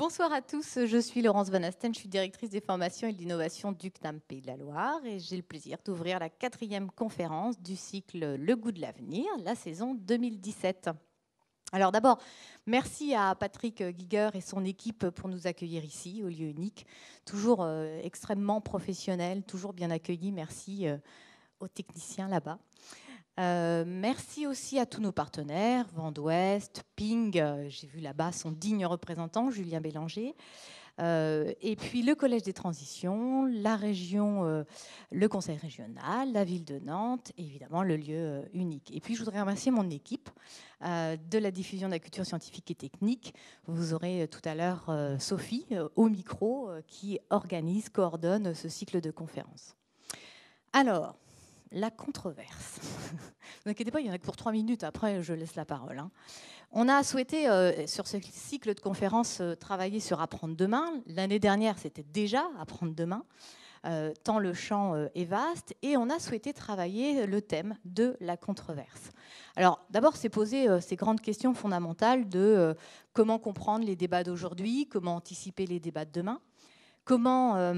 Bonsoir à tous, je suis Laurence Van Asten, je suis directrice des formations et de l'innovation du CNAM Pays de la Loire et j'ai le plaisir d'ouvrir la 4e conférence du cycle Le goût de l'avenir, la saison 2017. Alors d'abord, merci à Patrick Giger et son équipe pour nous accueillir ici, au lieu unique, toujours extrêmement professionnel, toujours bien accueilli. Merci aux techniciens là-bas. Merci aussi à tous nos partenaires, Vent d'Ouest, Ping, j'ai vu là-bas son digne représentant, Julien Bélanger, et puis le Collège des Transitions, la région, le Conseil régional, la ville de Nantes, et évidemment le lieu unique. Et puis je voudrais remercier mon équipe de la diffusion de la culture scientifique et technique. Vous aurez tout à l'heure Sophie au micro qui organise, coordonne ce cycle de conférences. Alors, la controverse. Ne vous inquiétez pas, il y en a que pour 3 minutes, après je laisse la parole. On a souhaité, sur ce cycle de conférences, travailler sur Apprendre demain. L'année dernière, c'était déjà Apprendre demain, tant le champ est vaste, et on a souhaité travailler le thème de la controverse. Alors, d'abord, c'est poser ces grandes questions fondamentales de comment comprendre les débats d'aujourd'hui, comment anticiper les débats de demain, comment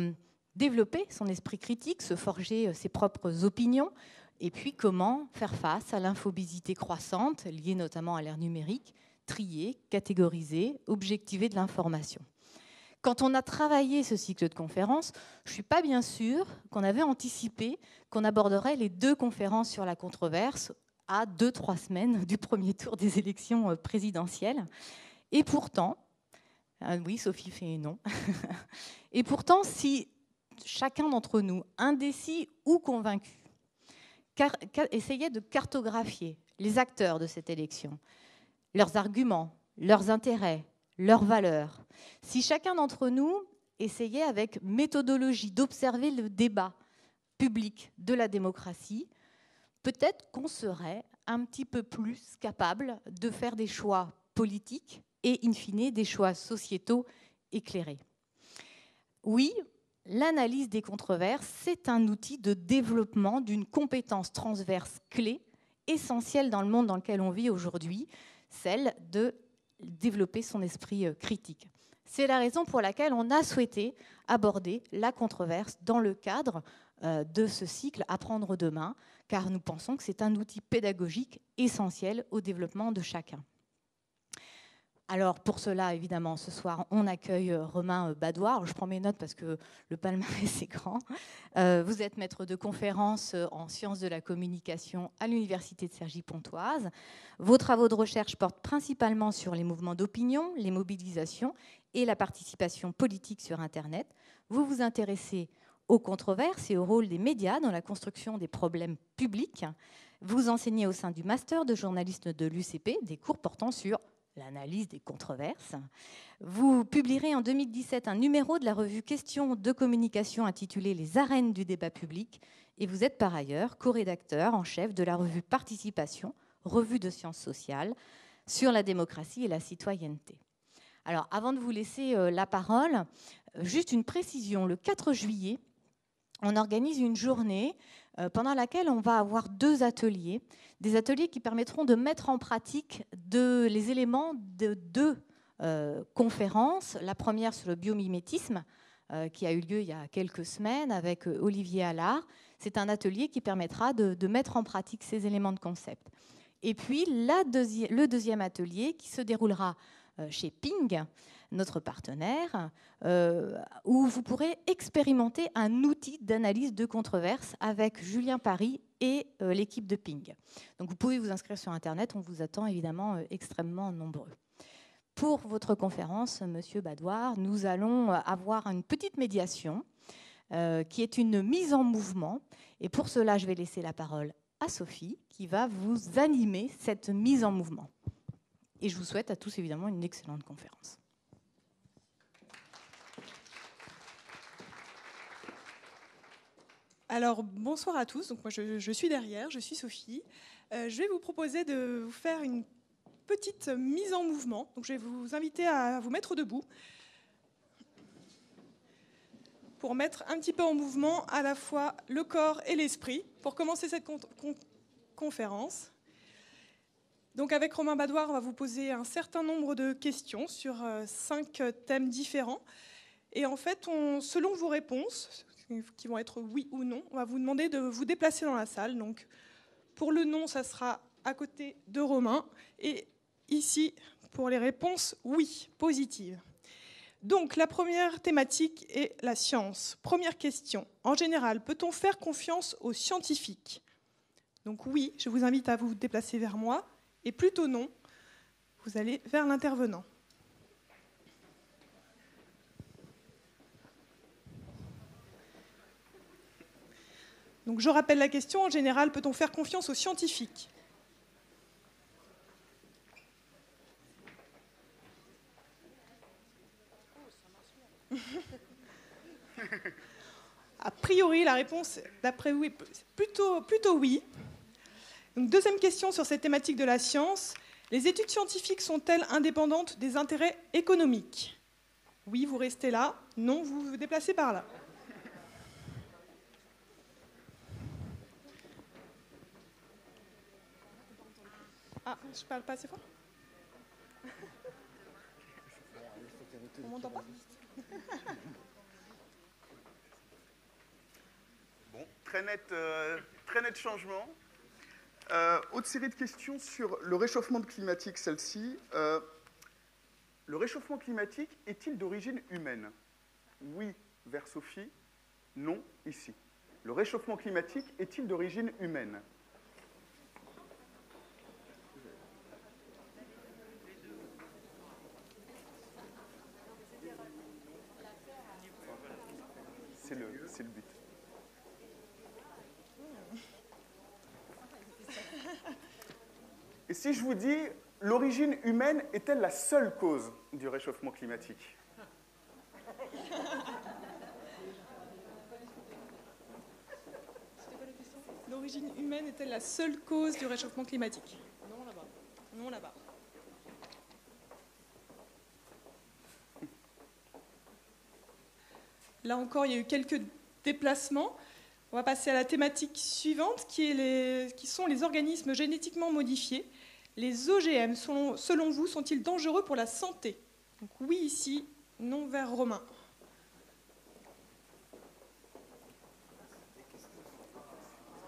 développer son esprit critique, se forger ses propres opinions, et puis comment faire face à l'infobésité croissante, liée notamment à l'ère numérique, trier, catégoriser, objectiver de l'information. Quand on a travaillé ce cycle de conférences, je ne suis pas bien sûre qu'on avait anticipé qu'on aborderait les 2 conférences sur la controverse à 2-3 semaines du premier tour des élections présidentielles. Et pourtant, oui, Sophie fait non. Et pourtant, si chacun d'entre nous, indécis ou convaincu, essayait de cartographier les acteurs de cette élection, leurs arguments, leurs intérêts, leurs valeurs, si chacun d'entre nous essayait avec méthodologie d'observer le débat public de la démocratie, peut-être qu'on serait un petit peu plus capable de faire des choix politiques et, in fine, des choix sociétaux éclairés. Oui, l'analyse des controverses, c'est un outil de développement d'une compétence transverse clé, essentielle dans le monde dans lequel on vit aujourd'hui, celle de développer son esprit critique. C'est la raison pour laquelle on a souhaité aborder la controverse dans le cadre de ce cycle Apprendre demain, car nous pensons que c'est un outil pédagogique essentiel au développement de chacun. Alors pour cela, évidemment, ce soir, on accueille Romain Badoir. Alors, je prends mes notes parce que le palmarès est grand. Vous êtes maître de conférence en sciences de la communication à l'Université de Cergy-Pontoise. Vos travaux de recherche portent principalement sur les mouvements d'opinion, les mobilisations et la participation politique sur Internet. Vous vous intéressez aux controverses et au rôle des médias dans la construction des problèmes publics. Vous enseignez au sein du master de journalisme de l'UCP des cours portant sur l'analyse des controverses. Vous publierez en 2017 un numéro de la revue Questions de communication intitulé Les arènes du débat public et vous êtes par ailleurs co-rédacteur en chef de la revue Participation, revue de sciences sociales, sur la démocratie et la citoyenneté. Alors, avant de vous laisser la parole, juste une précision. Le 4 juillet, on organise une journée pendant laquelle on va avoir 2 ateliers, des ateliers qui permettront de mettre en pratique les éléments de 2 conférences. La première sur le biomimétisme, qui a eu lieu il y a quelques semaines avec Olivier Allard. C'est un atelier qui permettra de mettre en pratique ces éléments de concept. Et puis le deuxième atelier qui se déroulera chez Ping, notre partenaire, où vous pourrez expérimenter un outil d'analyse de controverse avec Julien Paris et l'équipe de Ping. Donc vous pouvez vous inscrire sur Internet, on vous attend évidemment extrêmement nombreux. Pour votre conférence, Monsieur Badoir, nous allons avoir une petite médiation qui est une mise en mouvement. Et pour cela, je vais laisser la parole à Sophie qui va vous animer cette mise en mouvement. Et je vous souhaite à tous évidemment une excellente conférence. Alors, bonsoir à tous. Donc, moi, je suis derrière, je suis Sophie. Je vais vous proposer de vous faire une petite mise en mouvement. Donc, je vais vous inviter à vous mettre debout pour mettre un petit peu en mouvement à la fois le corps et l'esprit pour commencer cette conférence. Donc avec Romain Badoir, on va vous poser un certain nombre de questions sur 5 thèmes différents. Et en fait, selon vos réponses, qui vont être oui ou non, on va vous demander de vous déplacer dans la salle. Donc pour le non, ça sera à côté de Romain. Et ici, pour les réponses oui, positives. Donc la première thématique est la science. Première question. En général, peut-on faire confiance aux scientifiques? Donc oui, je vous invite à vous déplacer vers moi. Et plutôt non, vous allez vers l'intervenant. Donc je rappelle la question, en général, peut-on faire confiance aux scientifiques? A priori, la réponse, d'après vous, est plutôt oui. Donc, deuxième question sur cette thématique de la science. Les études scientifiques sont-elles indépendantes des intérêts économiques? Oui, vous restez là. Non, vous vous déplacez par là. Ah, je parle pas assez fort? On m'entend pas? Bon, très net changement. Autre série de questions sur le réchauffement climatique, celle-ci. Le réchauffement climatique est-il d'origine humaine? Oui, vers Sophie. Non, ici. Le réchauffement climatique est-il d'origine humaine? C'est le but. Et si je vous dis, l'origine humaine est-elle la seule cause du réchauffement climatique? L'origine humaine est-elle la seule cause du réchauffement climatique? Non, là-bas. Non, là-bas. Là encore, il y a eu quelques déplacements. On va passer à la thématique suivante, qui sont les organismes génétiquement modifiés. Les OGM, selon vous, sont-ils dangereux pour la santé? Donc oui ici, non vers Romain.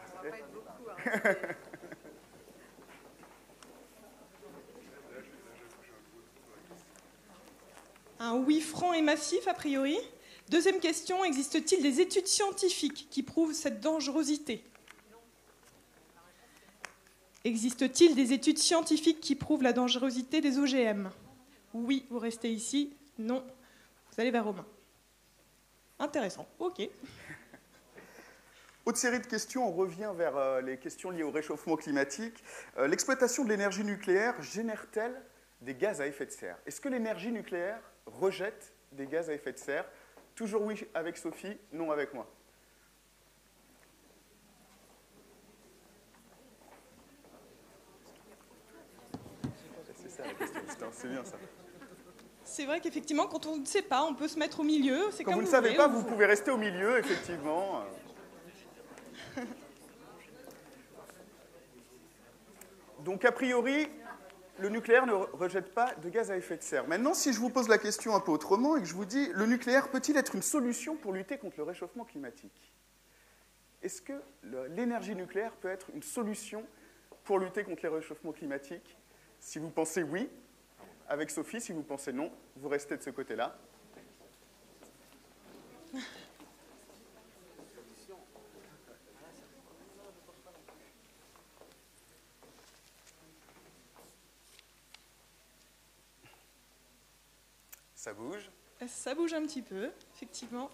Ça va pas être beaucoup, hein. Un oui franc et massif, a priori. Deuxième question, existe-t-il des études scientifiques qui prouvent cette dangerosité? Existe-t-il des études scientifiques qui prouvent la dangerosité des OGM? Oui, vous restez ici. Non, vous allez vers Romain. Intéressant, ok. Autre série de questions, on revient vers les questions liées au réchauffement climatique. L'exploitation de l'énergie nucléaire génère-t-elle des gaz à effet de serre? Est-ce que l'énergie nucléaire rejette des gaz à effet de serre? Toujours oui avec Sophie, non avec moi. C'est ça la question, c'est bien ça. C'est vrai qu'effectivement, quand on ne sait pas, on peut se mettre au milieu. Quand vous ne savez pas, vous pouvez rester au milieu, effectivement. Donc, a priori, le nucléaire ne rejette pas de gaz à effet de serre. Maintenant, si je vous pose la question un peu autrement et que je vous dis, le nucléaire peut-il être une solution pour lutter contre le réchauffement climatique? Est-ce que l'énergie nucléaire peut être une solution pour lutter contre le réchauffement climatique? Si vous pensez oui, avec Sophie, si vous pensez non, vous restez de ce côté-là. Ça bouge. Ça bouge un petit peu, effectivement.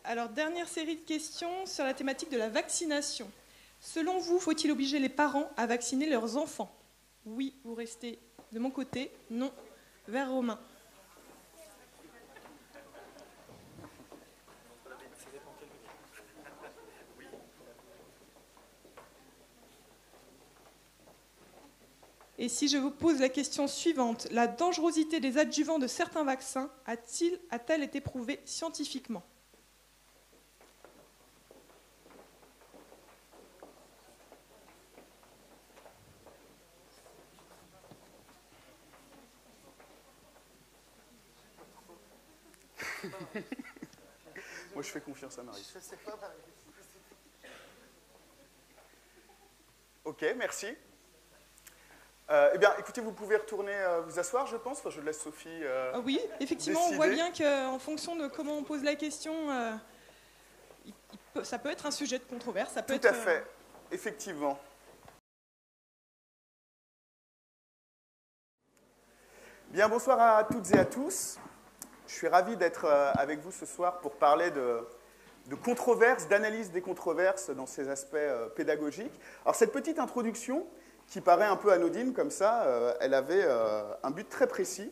Alors, dernière série de questions sur la thématique de la vaccination. Selon vous, faut-il obliger les parents à vacciner leurs enfants? Oui, vous restez de mon côté. Non, vers Romain. Et si je vous pose la question suivante, la dangerosité des adjuvants de certains vaccins a-t-elle été prouvée scientifiquement? Moi, je fais confiance à Marie. Je sais pas, Marie. Ok, merci. Eh bien, écoutez, vous pouvez retourner vous asseoir, je pense. Enfin, je laisse Sophie Oui, effectivement, décider. on voit bien qu'en fonction de comment on pose la question, ça peut être un sujet de controverse. Ça peut Tout à fait, effectivement. Bien, bonsoir à toutes et à tous. Je suis ravi d'être avec vous ce soir pour parler de controverses, d'analyse des controverses dans ces aspects pédagogiques. Alors, cette petite introduction, qui paraît un peu anodine comme ça, elle avait un but très précis.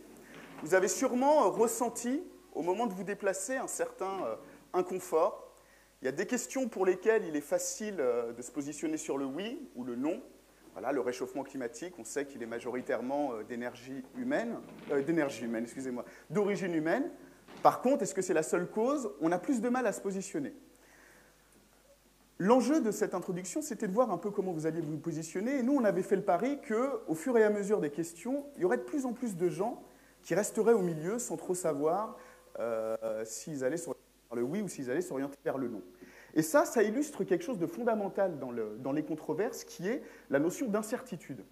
Vous avez sûrement ressenti, au moment de vous déplacer, un certain inconfort. Il y a des questions pour lesquelles il est facile de se positionner sur le oui ou le non. Voilà, le réchauffement climatique, on sait qu'il est majoritairement d'origine humaine. Par contre, est-ce que c'est la seule cause? On a plus de mal à se positionner. L'enjeu de cette introduction, c'était de voir un peu comment vous alliez vous positionner. Et nous, on avait fait le pari qu'au fur et à mesure des questions, il y aurait de plus en plus de gens qui resteraient au milieu sans trop savoir s'ils allaient s'orienter vers le oui ou s'ils allaient s'orienter vers le non. Et ça illustre quelque chose de fondamental dans les controverses, qui est la notion d'incertitude.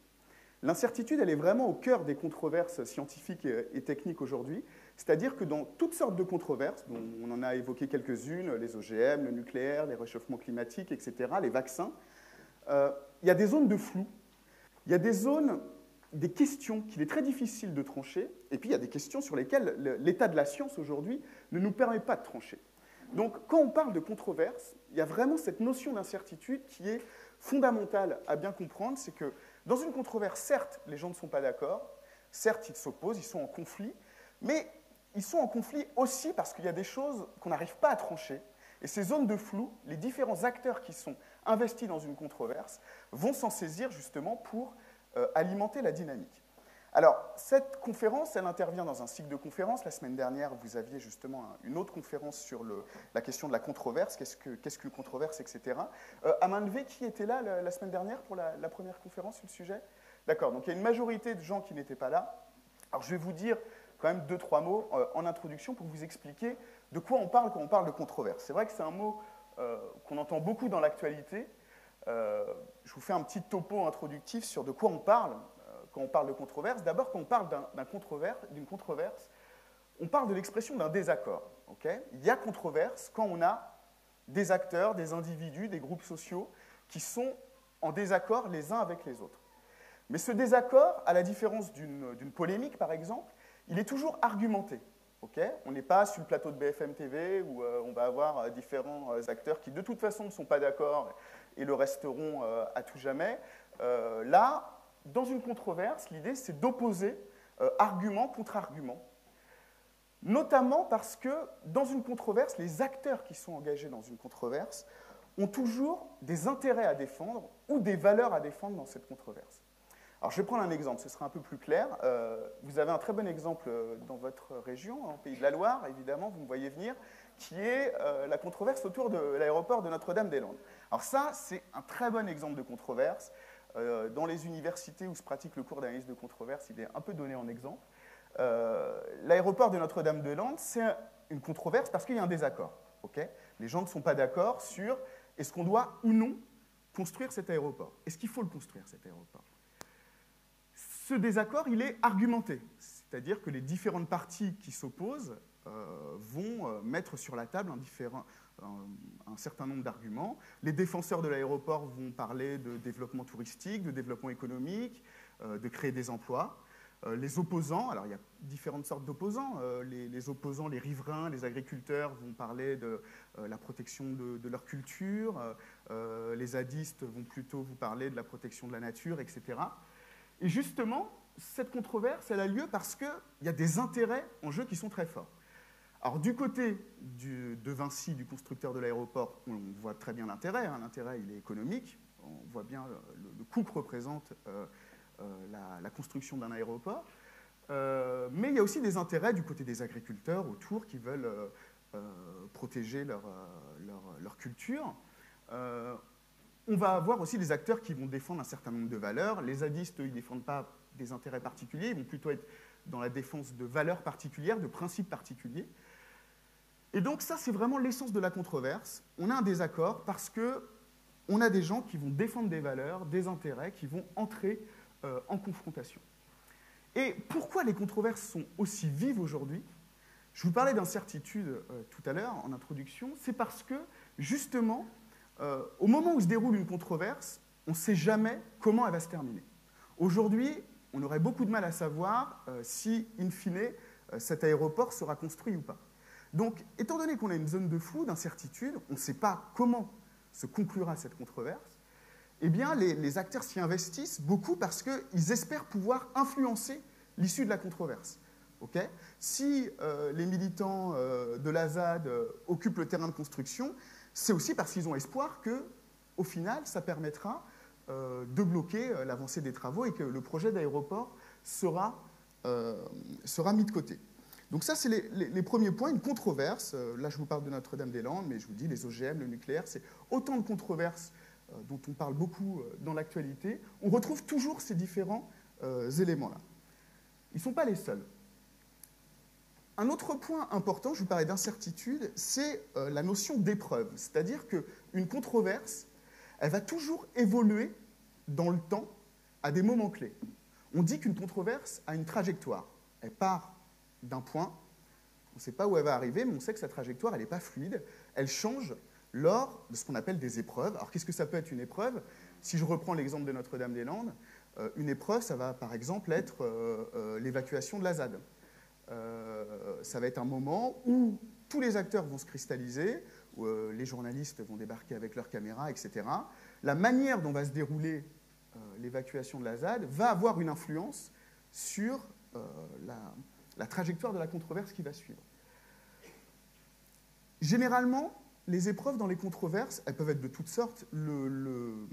L'incertitude, elle est vraiment au cœur des controverses scientifiques et techniques aujourd'hui. C'est-à-dire que dans toutes sortes de controverses, dont on en a évoqué quelques-unes, les OGM, le nucléaire, les réchauffements climatiques, etc., les vaccins, il y a des zones de flou, il y a des zones, des questions qu'il est très difficile de trancher, et puis il y a des questions sur lesquelles l'état de la science aujourd'hui ne nous permet pas de trancher. Donc quand on parle de controverse, il y a vraiment cette notion d'incertitude qui est fondamentale à bien comprendre, c'est que dans une controverse, certes, les gens ne sont pas d'accord, certes, ils s'opposent, ils sont en conflit, mais ils sont en conflit aussi parce qu'il y a des choses qu'on n'arrive pas à trancher. Et ces zones de flou, les différents acteurs qui sont investis dans une controverse vont s'en saisir justement pour alimenter la dynamique. Alors, cette conférence, elle intervient dans un cycle de conférences. La semaine dernière, vous aviez justement une autre conférence sur la question de la controverse, qu'est-ce qu'une controverse, etc. À main levée, qui était là la semaine dernière pour la première conférence sur le sujet? D'accord, donc il y a une majorité de gens qui n'étaient pas là. Alors, je vais vous dire quand même 2-3 mots en introduction pour vous expliquer de quoi on parle quand on parle de controverse. C'est vrai que c'est un mot qu'on entend beaucoup dans l'actualité. Je vous fais un petit topo introductif sur de quoi on parle quand on parle de controverse. D'abord, quand on parle d'une controverse, on parle de l'expression d'un désaccord. Okay? Il y a controverse quand on a des acteurs, des individus, des groupes sociaux qui sont en désaccord les uns avec les autres. Mais ce désaccord, à la différence d'une polémique, par exemple, il est toujours argumenté. Okay? On n'est pas sur le plateau de BFM TV où on va avoir différents acteurs qui, de toute façon, ne sont pas d'accord et le resteront à tout jamais. Là, dans une controverse, l'idée, c'est d'opposer argument contre argument, notamment parce que, dans une controverse, les acteurs qui sont engagés dans une controverse ont toujours des intérêts à défendre ou des valeurs à défendre dans cette controverse. Alors, je vais prendre un exemple, ce sera un peu plus clair. Vous avez un très bon exemple dans votre région, en Pays de la Loire, évidemment, vous me voyez venir, qui est la controverse autour de l'aéroport de Notre-Dame-des-Landes. Alors ça, c'est un très bon exemple de controverse. Dans les universités où se pratique le cours d'analyse de controverse, il est un peu donné en exemple. L'aéroport de Notre-Dame-des-Landes, c'est une controverse parce qu'il y a un désaccord. Okay? Les gens ne sont pas d'accord sur est-ce qu'on doit ou non construire cet aéroport. Est-ce qu'il faut le construire, cet aéroport? Ce désaccord, il est argumenté. C'est-à-dire que les différentes parties qui s'opposent vont mettre sur la table un certain nombre d'arguments. Les défenseurs de l'aéroport vont parler de développement touristique, de développement économique, de créer des emplois. Les opposants, alors il y a différentes sortes d'opposants. Les opposants, les riverains, les agriculteurs vont parler de la protection de leur culture. Les zadistes vont plutôt vous parler de la protection de la nature, etc. Et justement, cette controverse, elle a lieu parce qu'il y a des intérêts en jeu qui sont très forts. Alors, du côté de Vinci, du constructeur de l'aéroport, on voit très bien l'intérêt. Hein. L'intérêt, il est économique. On voit bien le coût que représente la construction d'un aéroport. Mais il y a aussi des intérêts du côté des agriculteurs autour qui veulent protéger leur culture. On va avoir aussi des acteurs qui vont défendre un certain nombre de valeurs. Les zadistes, eux, ils ne défendent pas des intérêts particuliers. Ils vont plutôt être dans la défense de valeurs particulières, de principes particuliers. Et donc ça, c'est vraiment l'essence de la controverse. On a un désaccord parce qu'on a des gens qui vont défendre des valeurs, des intérêts, qui vont entrer en confrontation. Et pourquoi les controverses sont aussi vives aujourd'hui? Je vous parlais d'incertitude tout à l'heure, en introduction. C'est parce que, justement, au moment où se déroule une controverse, on ne sait jamais comment elle va se terminer. Aujourd'hui, on aurait beaucoup de mal à savoir si, in fine, cet aéroport sera construit ou pas. Donc, étant donné qu'on a une zone de flou, d'incertitude, on ne sait pas comment se conclura cette controverse, eh bien, les acteurs s'y investissent beaucoup parce qu'ils espèrent pouvoir influencer l'issue de la controverse. Okay? Si les militants de la ZAD occupent le terrain de construction, c'est aussi parce qu'ils ont espoir qu'au final, ça permettra de bloquer l'avancée des travaux et que le projet d'aéroport sera mis de côté. Donc ça, c'est les premiers points, une controverse. Là, je vous parle de Notre-Dame-des-Landes, mais je vous dis, les OGM, le nucléaire, c'est autant de controverses dont on parle beaucoup dans l'actualité. On retrouve toujours ces différents éléments-là. Ils ne sont pas les seuls. Un autre point important, je vous parlais d'incertitude, c'est la notion d'épreuve. C'est-à-dire qu'une controverse, elle va toujours évoluer dans le temps à des moments clés. On dit qu'une controverse a une trajectoire. Elle part d'un point, on ne sait pas où elle va arriver, mais on sait que sa trajectoire, elle n'est pas fluide. Elle change lors de ce qu'on appelle des épreuves. Alors, qu'est-ce que ça peut être une épreuve? Si je reprends l'exemple de Notre-Dame-des-Landes, une épreuve, ça va par exemple être l'évacuation de la ZAD. Ça va être un moment où tous les acteurs vont se cristalliser, où les journalistes vont débarquer avec leurs caméras, etc. La manière dont va se dérouler l'évacuation de la ZAD va avoir une influence sur la trajectoire de la controverse qui va suivre. Généralement, les épreuves dans les controverses, elles peuvent être de toutes sortes. Le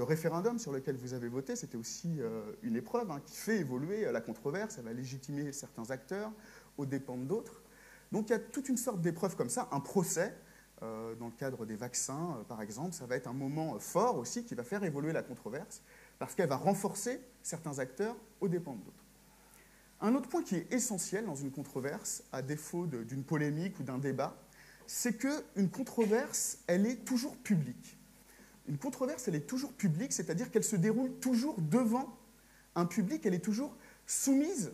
référendum sur lequel vous avez voté, c'était aussi une épreuve qui fait évoluer la controverse. Elle va légitimer certains acteurs aux dépens d'autres. Donc il y a toute une sorte d'épreuve comme ça. Un procès, dans le cadre des vaccins, par exemple, ça va être un moment fort aussi qui va faire évoluer la controverse parce qu'elle va renforcer certains acteurs aux dépens d'autres. Un autre point qui est essentiel dans une controverse, à défaut d'une polémique ou d'un débat, c'est qu'une controverse, elle est toujours publique. Une controverse, elle est toujours publique, c'est-à-dire qu'elle se déroule toujours devant un public, elle est toujours soumise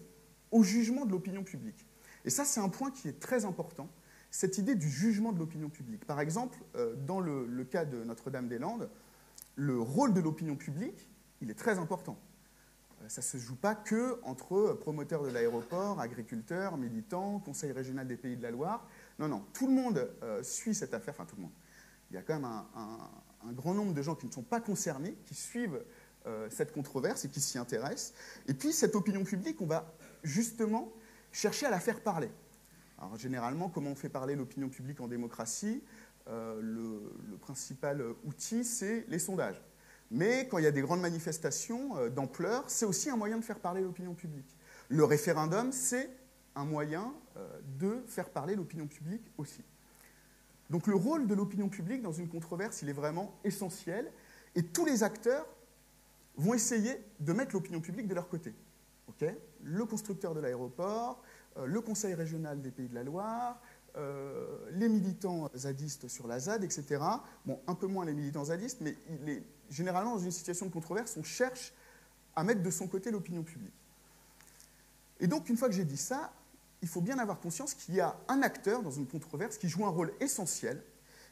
au jugement de l'opinion publique. Et ça, c'est un point qui est très important, cette idée du jugement de l'opinion publique. Par exemple, dans le cas de Notre-Dame-des-Landes, le rôle de l'opinion publique, il est très important. Ça ne se joue pas qu'entre promoteurs de l'aéroport, agriculteurs, militants, Conseil régional des Pays de la Loire. Non, non, tout le monde suit cette affaire, enfin tout le monde. Il y a quand même un grand nombre de gens qui ne sont pas concernés, qui suivent cette controverse et qui s'y intéressent. Et puis cette opinion publique, on va justement chercher à la faire parler. Alors généralement, comment on fait parler l'opinion publique en démocratie? Le principal outil, c'est les sondages. Mais quand il y a des grandes manifestations d'ampleur, c'est aussi un moyen de faire parler l'opinion publique. Le référendum, c'est un moyen de faire parler l'opinion publique aussi. Donc le rôle de l'opinion publique dans une controverse, il est vraiment essentiel. Et tous les acteurs vont essayer de mettre l'opinion publique de leur côté. Okay? Le constructeur de l'aéroport, le Conseil régional des Pays de la Loire, les militants zadistes sur la ZAD, etc. Bon, un peu moins les militants zadistes, mais généralement, dans une situation de controverse, on cherche à mettre de son côté l'opinion publique. Et donc, une fois que j'ai dit ça, il faut bien avoir conscience qu'il y a un acteur dans une controverse qui joue un rôle essentiel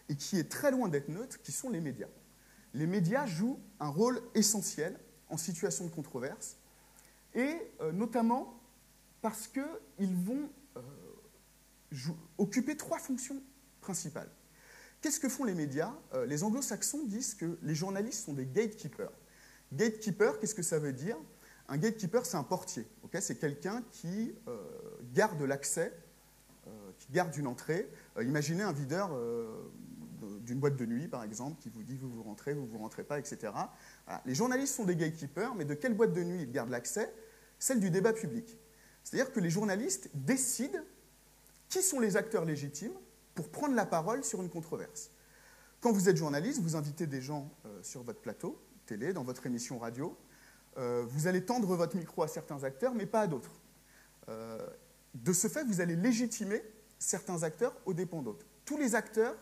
et qui est très loin d'être neutre, qui sont les médias. Les médias jouent un rôle essentiel en situation de controverse, et notamment parce qu'ils vont occuper trois fonctions principales. Qu'est-ce que font les médias? Les anglo-saxons disent que les journalistes sont des gatekeepers. Gatekeeper, qu'est-ce que ça veut dire? Un gatekeeper, c'est un portier. Okay, c'est quelqu'un qui garde l'accès, qui garde une entrée. Imaginez un videur d'une boîte de nuit, par exemple, qui vous dit vous vous rentrez pas, etc. Voilà. Les journalistes sont des gatekeepers, mais de quelle boîte de nuit ils gardent l'accès? Celle du débat public. C'est-à-dire que les journalistes décident qui sont les acteurs légitimes pour prendre la parole sur une controverse. Quand vous êtes journaliste, vous invitez des gens sur votre plateau télé, dans votre émission radio. Vous allez tendre votre micro à certains acteurs, mais pas à d'autres. De ce fait, vous allez légitimer certains acteurs aux dépens d'autres. Tous les acteurs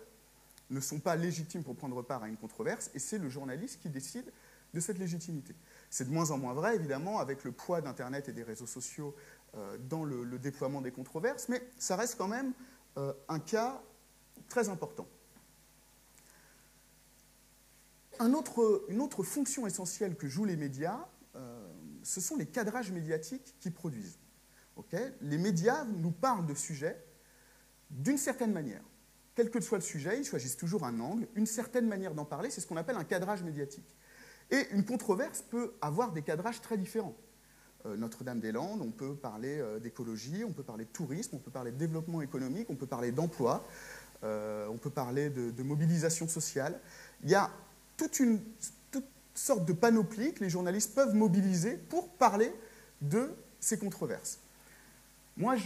ne sont pas légitimes pour prendre part à une controverse, et c'est le journaliste qui décide de cette légitimité. C'est de moins en moins vrai, évidemment, avec le poids d'Internet et des réseaux sociaux dans le déploiement des controverses, mais ça reste quand même un cas très important. Une autre fonction essentielle que jouent les médias, ce sont les cadrages médiatiques qu'ils produisent. Okay, les médias nous parlent de sujets d'une certaine manière. Quel que soit le sujet, ils choisissent toujours un angle, une certaine manière d'en parler, c'est ce qu'on appelle un cadrage médiatique. Et une controverse peut avoir des cadrages très différents. Notre-Dame-des-Landes, on peut parler d'écologie, on peut parler de tourisme, on peut parler de développement économique, on peut parler d'emploi, on peut parler de mobilisation sociale. Il y a toute sorte de panoplie que les journalistes peuvent mobiliser pour parler de ces controverses. Moi,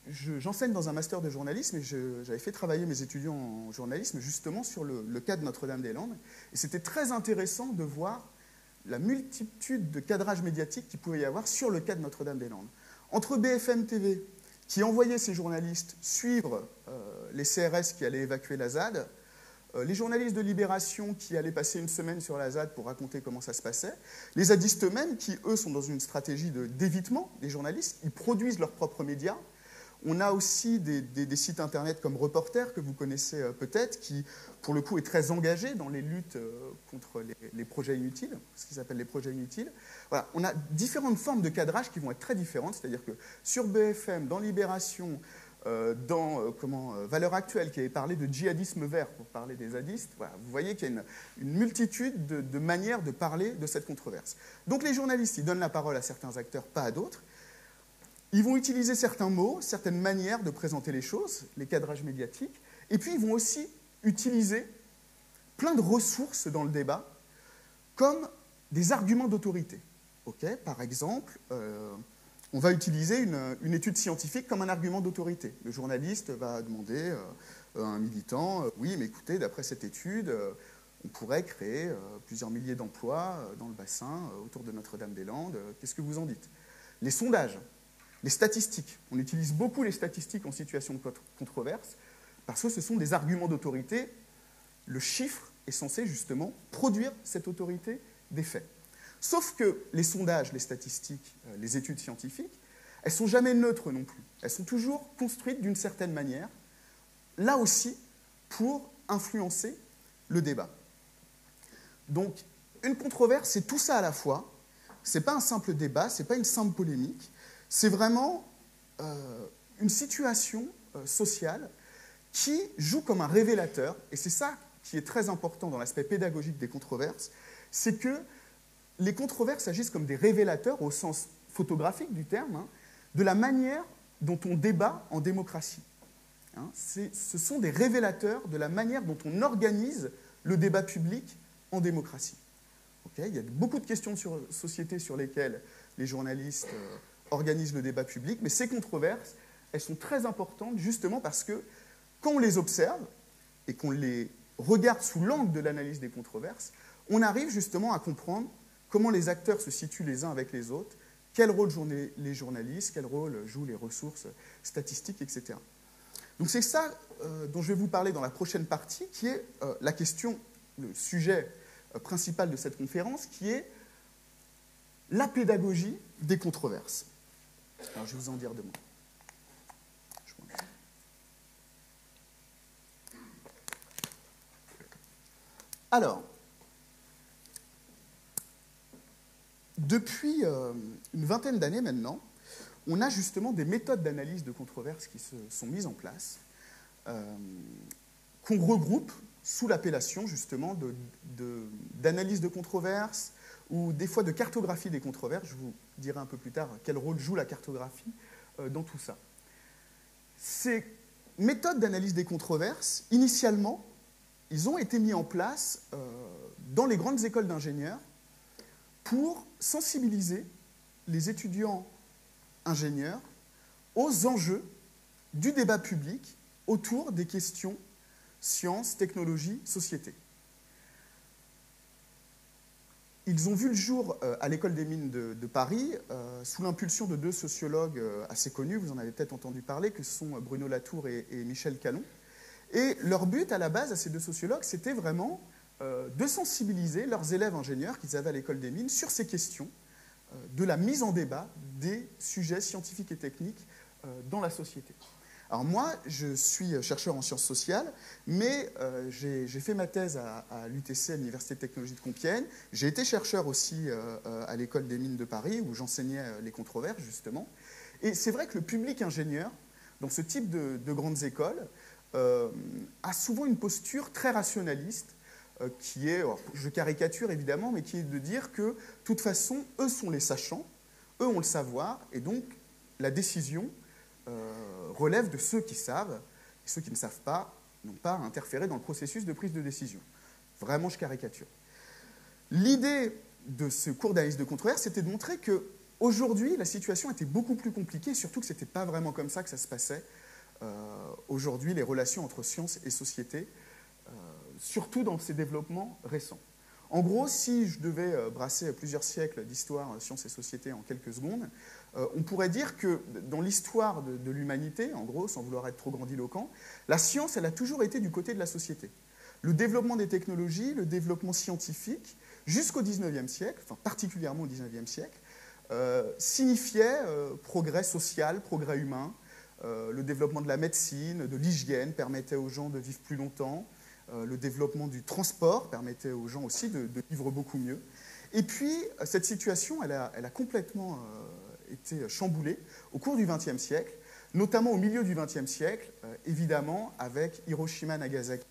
j'enseigne dans un master de journalisme et j'avais fait travailler mes étudiants en journalisme justement sur le cas de Notre-Dame-des-Landes. Et c'était très intéressant de voir la multitude de cadrages médiatiques qu'il pouvait y avoir sur le cas de Notre-Dame-des-Landes. Entre BFM TV, qui envoyait ses journalistes suivre les CRS qui allaient évacuer la ZAD, les journalistes de Libération qui allaient passer une semaine sur la ZAD pour raconter comment ça se passait, les zadistes eux-mêmes qui, eux, sont dans une stratégie d'évitement des journalistes, ils produisent leurs propres médias. On a aussi des sites internet comme Reporter, que vous connaissez peut-être, qui, pour le coup, est très engagé dans les luttes contre les projets inutiles, ce qu'ils appellent les projets inutiles. Voilà. On a différentes formes de cadrage qui vont être très différentes, c'est-à-dire que sur BFM, dans Libération, dans Valeurs Actuelles, qui avait parlé de djihadisme vert pour parler des zadistes, voilà, vous voyez qu'il y a une multitude de manières de parler de cette controverse. Donc les journalistes, ils donnent la parole à certains acteurs, pas à d'autres. Ils vont utiliser certains mots, certaines manières de présenter les choses, les cadrages médiatiques, et puis ils vont aussi utiliser plein de ressources dans le débat, comme des arguments d'autorité. Okay, par exemple, on va utiliser une étude scientifique comme un argument d'autorité. Le journaliste va demander à un militant, oui, mais écoutez, d'après cette étude, on pourrait créer plusieurs milliers d'emplois dans le bassin autour de Notre-Dame-des-Landes. Qu'est-ce que vous en dites? Les sondages. Les statistiques. On utilise beaucoup les statistiques en situation de controverse parce que ce sont des arguments d'autorité. Le chiffre est censé justement produire cette autorité des faits. Sauf que les sondages, les statistiques, les études scientifiques, elles ne sont jamais neutres non plus. Elles sont toujours construites d'une certaine manière, là aussi pour influencer le débat. Donc, une controverse, c'est tout ça à la fois. Ce n'est pas un simple débat, ce n'est pas une simple polémique. C'est vraiment une situation sociale qui joue comme un révélateur, et c'est ça qui est très important dans l'aspect pédagogique des controverses, c'est que les controverses agissent comme des révélateurs, au sens photographique du terme, hein, de la manière dont on débat en démocratie. Hein, ce sont des révélateurs de la manière dont on organise le débat public en démocratie. Okay, il y a beaucoup de questions sur société sur lesquelles les journalistes organisent le débat public, mais ces controverses, elles sont très importantes justement parce que quand on les observe et qu'on les regarde sous l'angle de l'analyse des controverses, on arrive justement à comprendre comment les acteurs se situent les uns avec les autres, quel rôle jouent les journalistes, quel rôle jouent les ressources statistiques, etc. Donc c'est ça dont je vais vous parler dans la prochaine partie, qui est la question, le sujet principal de cette conférence, qui est la pédagogie des controverses. Alors, je vais vous en dire deux mots. Alors, depuis une vingtaine d'années maintenant, on a justement des méthodes d'analyse de controverses qui se sont mises en place, qu'on regroupe sous l'appellation justement d'analyse de controverses, ou des fois de cartographie des controverses. Je vous dirai un peu plus tard quel rôle joue la cartographie dans tout ça. Ces méthodes d'analyse des controverses, initialement, ils ont été mis en place dans les grandes écoles d'ingénieurs pour sensibiliser les étudiants ingénieurs aux enjeux du débat public autour des questions sciences, technologie, société. ils ont vu le jour à l'École des mines de Paris, sous l'impulsion de deux sociologues assez connus, vous en avez peut-être entendu parler, que sont Bruno Latour et Michel Calon. Et leur but, à la base, à ces deux sociologues, c'était vraiment de sensibiliser leurs élèves ingénieurs qu'ils avaient à l'École des mines sur ces questions de la mise en débat des sujets scientifiques et techniques dans la société. Alors moi, je suis chercheur en sciences sociales, mais j'ai fait ma thèse à l'UTC, à l'Université de technologie de Compiègne. J'ai été chercheur aussi à l'École des mines de Paris, où j'enseignais les controverses, justement. Et c'est vrai que le public ingénieur, dans ce type de grandes écoles, a souvent une posture très rationaliste, qui est, alors, je caricature évidemment, mais qui est de dire que, de toute façon, eux sont les sachants, eux ont le savoir, et donc la décision relève de ceux qui savent, et ceux qui ne savent pas n'ont pas à interférer dans le processus de prise de décision. Vraiment, je caricature. L'idée de ce cours d'analyse de controverse, c'était de montrer qu'aujourd'hui, la situation était beaucoup plus compliquée, et surtout que ce n'était pas vraiment comme ça que ça se passait. Aujourd'hui, les relations entre sciences et société, surtout dans ces développements récents. En gros, si je devais brasser plusieurs siècles d'histoire, sciences et société en quelques secondes, on pourrait dire que dans l'histoire de l'humanité, en gros, sans vouloir être trop grandiloquent, la science, elle a toujours été du côté de la société. Le développement des technologies, le développement scientifique, jusqu'au XIXe siècle, enfin particulièrement au XIXe siècle, signifiait progrès social, progrès humain. Le développement de la médecine, de l'hygiène permettait aux gens de vivre plus longtemps. Le développement du transport permettait aux gens aussi de vivre beaucoup mieux. Et puis, cette situation, elle a complètement été chamboulée au cours du XXe siècle, notamment au milieu du XXe siècle, évidemment, avec Hiroshima-Nagasaki,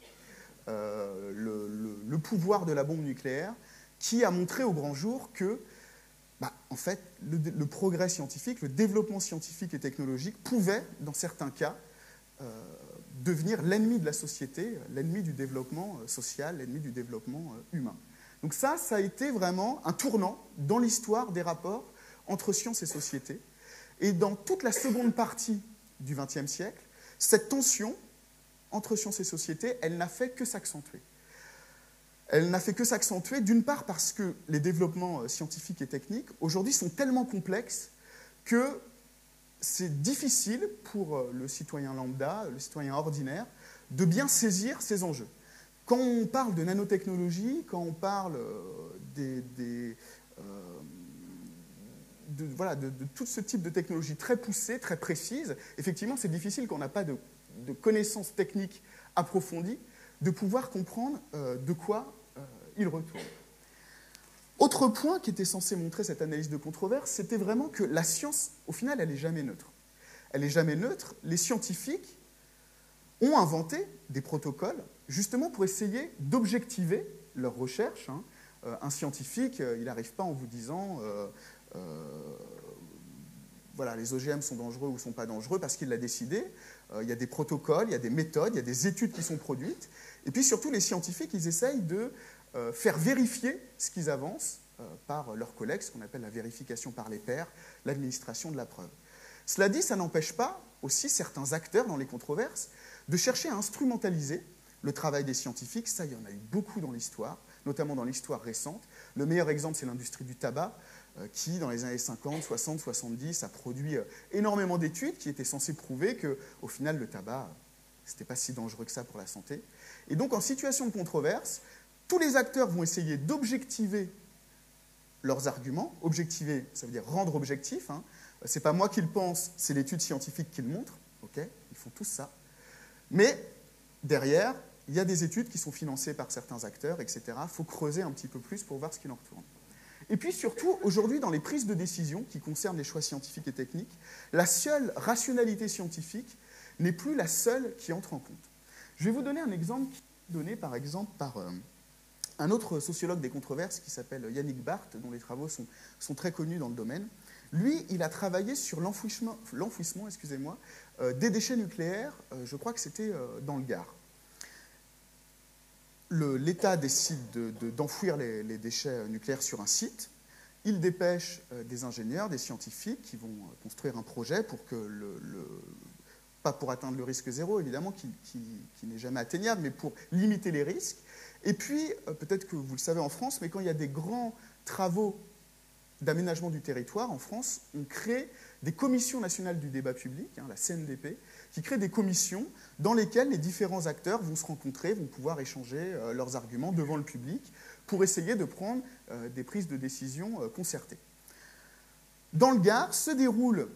le pouvoir de la bombe nucléaire, qui a montré au grand jour que, en fait, le progrès scientifique, le développement scientifique et technologique pouvait, dans certains cas, devenir l'ennemi de la société, l'ennemi du développement social, l'ennemi du développement humain. Donc ça a été vraiment un tournant dans l'histoire des rapports entre science et société. Et dans toute la seconde partie du XXe siècle, cette tension entre science et société, elle n'a fait que s'accentuer. Elle n'a fait que s'accentuer, d'une part parce que les développements scientifiques et techniques, aujourd'hui, sont tellement complexes que c'est difficile pour le citoyen lambda, le citoyen ordinaire, de bien saisir ces enjeux. Quand on parle de nanotechnologie, quand on parle de tout ce type de technologie très poussée, très précise, effectivement, c'est difficile quand on n'a pas de connaissances techniques approfondies, de pouvoir comprendre de quoi il retourne. Autre point qui était censé montrer cette analyse de controverse, c'était vraiment que la science, au final, elle n'est jamais neutre. Elle n'est jamais neutre. Les scientifiques ont inventé des protocoles justement pour essayer d'objectiver leurs recherches. Un scientifique, il n'arrive pas en vous disant voilà, les OGM sont dangereux ou ne sont pas dangereux parce qu'il l'a décidé. Il y a des protocoles, il y a des méthodes, il y a des études qui sont produites. Et puis surtout, les scientifiques, ils essayent de faire vérifier ce qu'ils avancent par leurs collègues, ce qu'on appelle la vérification par les pairs, l'administration de la preuve. Cela dit, ça n'empêche pas aussi certains acteurs dans les controverses de chercher à instrumentaliser le travail des scientifiques. Ça, il y en a eu beaucoup dans l'histoire, notamment dans l'histoire récente. Le meilleur exemple, c'est l'industrie du tabac, qui, dans les années 50, 60, 70, a produit énormément d'études qui étaient censées prouver qu'au final, le tabac, ce n'était pas si dangereux que ça pour la santé. Et donc, en situation de controverse, tous les acteurs vont essayer d'objectiver leurs arguments. Objectiver, ça veut dire rendre objectif. Ce n'est pas moi qui le pense, c'est l'étude scientifique qui le montre. Okay, ils font tous ça. Mais derrière, il y a des études qui sont financées par certains acteurs, etc. Il faut creuser un petit peu plus pour voir ce qu'il en retourne. Et puis surtout, aujourd'hui, dans les prises de décision qui concernent les choix scientifiques et techniques, la seule rationalité scientifique n'est plus la seule qui entre en compte. Je vais vous donner un exemple qui est donné par exemple par un autre sociologue des controverses qui s'appelle Yannick Barth, dont les travaux sont très connus dans le domaine. Lui, il a travaillé sur l'enfouissement des déchets nucléaires, je crois que c'était dans le Gard. L'État décide d'enfouir les déchets nucléaires sur un site. Il dépêche des ingénieurs, des scientifiques qui vont construire un projet pour que pas pour atteindre le risque zéro, évidemment, qui n'est jamais atteignable, mais pour limiter les risques. Et puis, peut-être que vous le savez en France, mais quand il y a des grands travaux d'aménagement du territoire en France, on crée des commissions nationales du débat public, la CNDP, qui crée des commissions dans lesquelles les différents acteurs vont se rencontrer, vont pouvoir échanger leurs arguments devant le public pour essayer de prendre des prises de décision concertées. Dans le Gard se déroule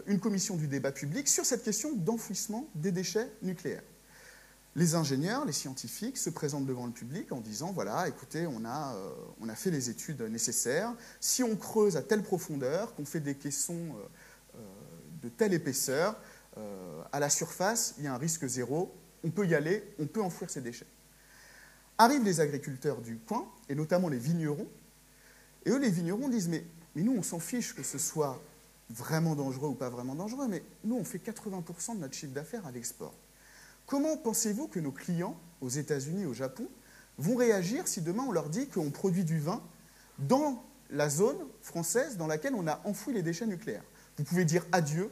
une commission du débat public sur cette question d'enfouissement des déchets nucléaires. Les ingénieurs, les scientifiques se présentent devant le public en disant « Voilà, écoutez, on a fait les études nécessaires. Si on creuse à telle profondeur, qu'on fait des caissons de telle épaisseur, à la surface, il y a un risque zéro. On peut y aller, on peut enfouir ces déchets. » Arrivent les agriculteurs du coin, et notamment les vignerons. Et eux, les vignerons disent « Mais nous, on s'en fiche que ce soit vraiment dangereux ou pas vraiment dangereux, mais nous, on fait 80% de notre chiffre d'affaires à l'export. Comment pensez-vous que nos clients, aux États-Unis et au Japon, vont réagir si demain on leur dit qu'on produit du vin dans la zone française dans laquelle on a enfoui les déchets nucléaires? Vous pouvez dire adieu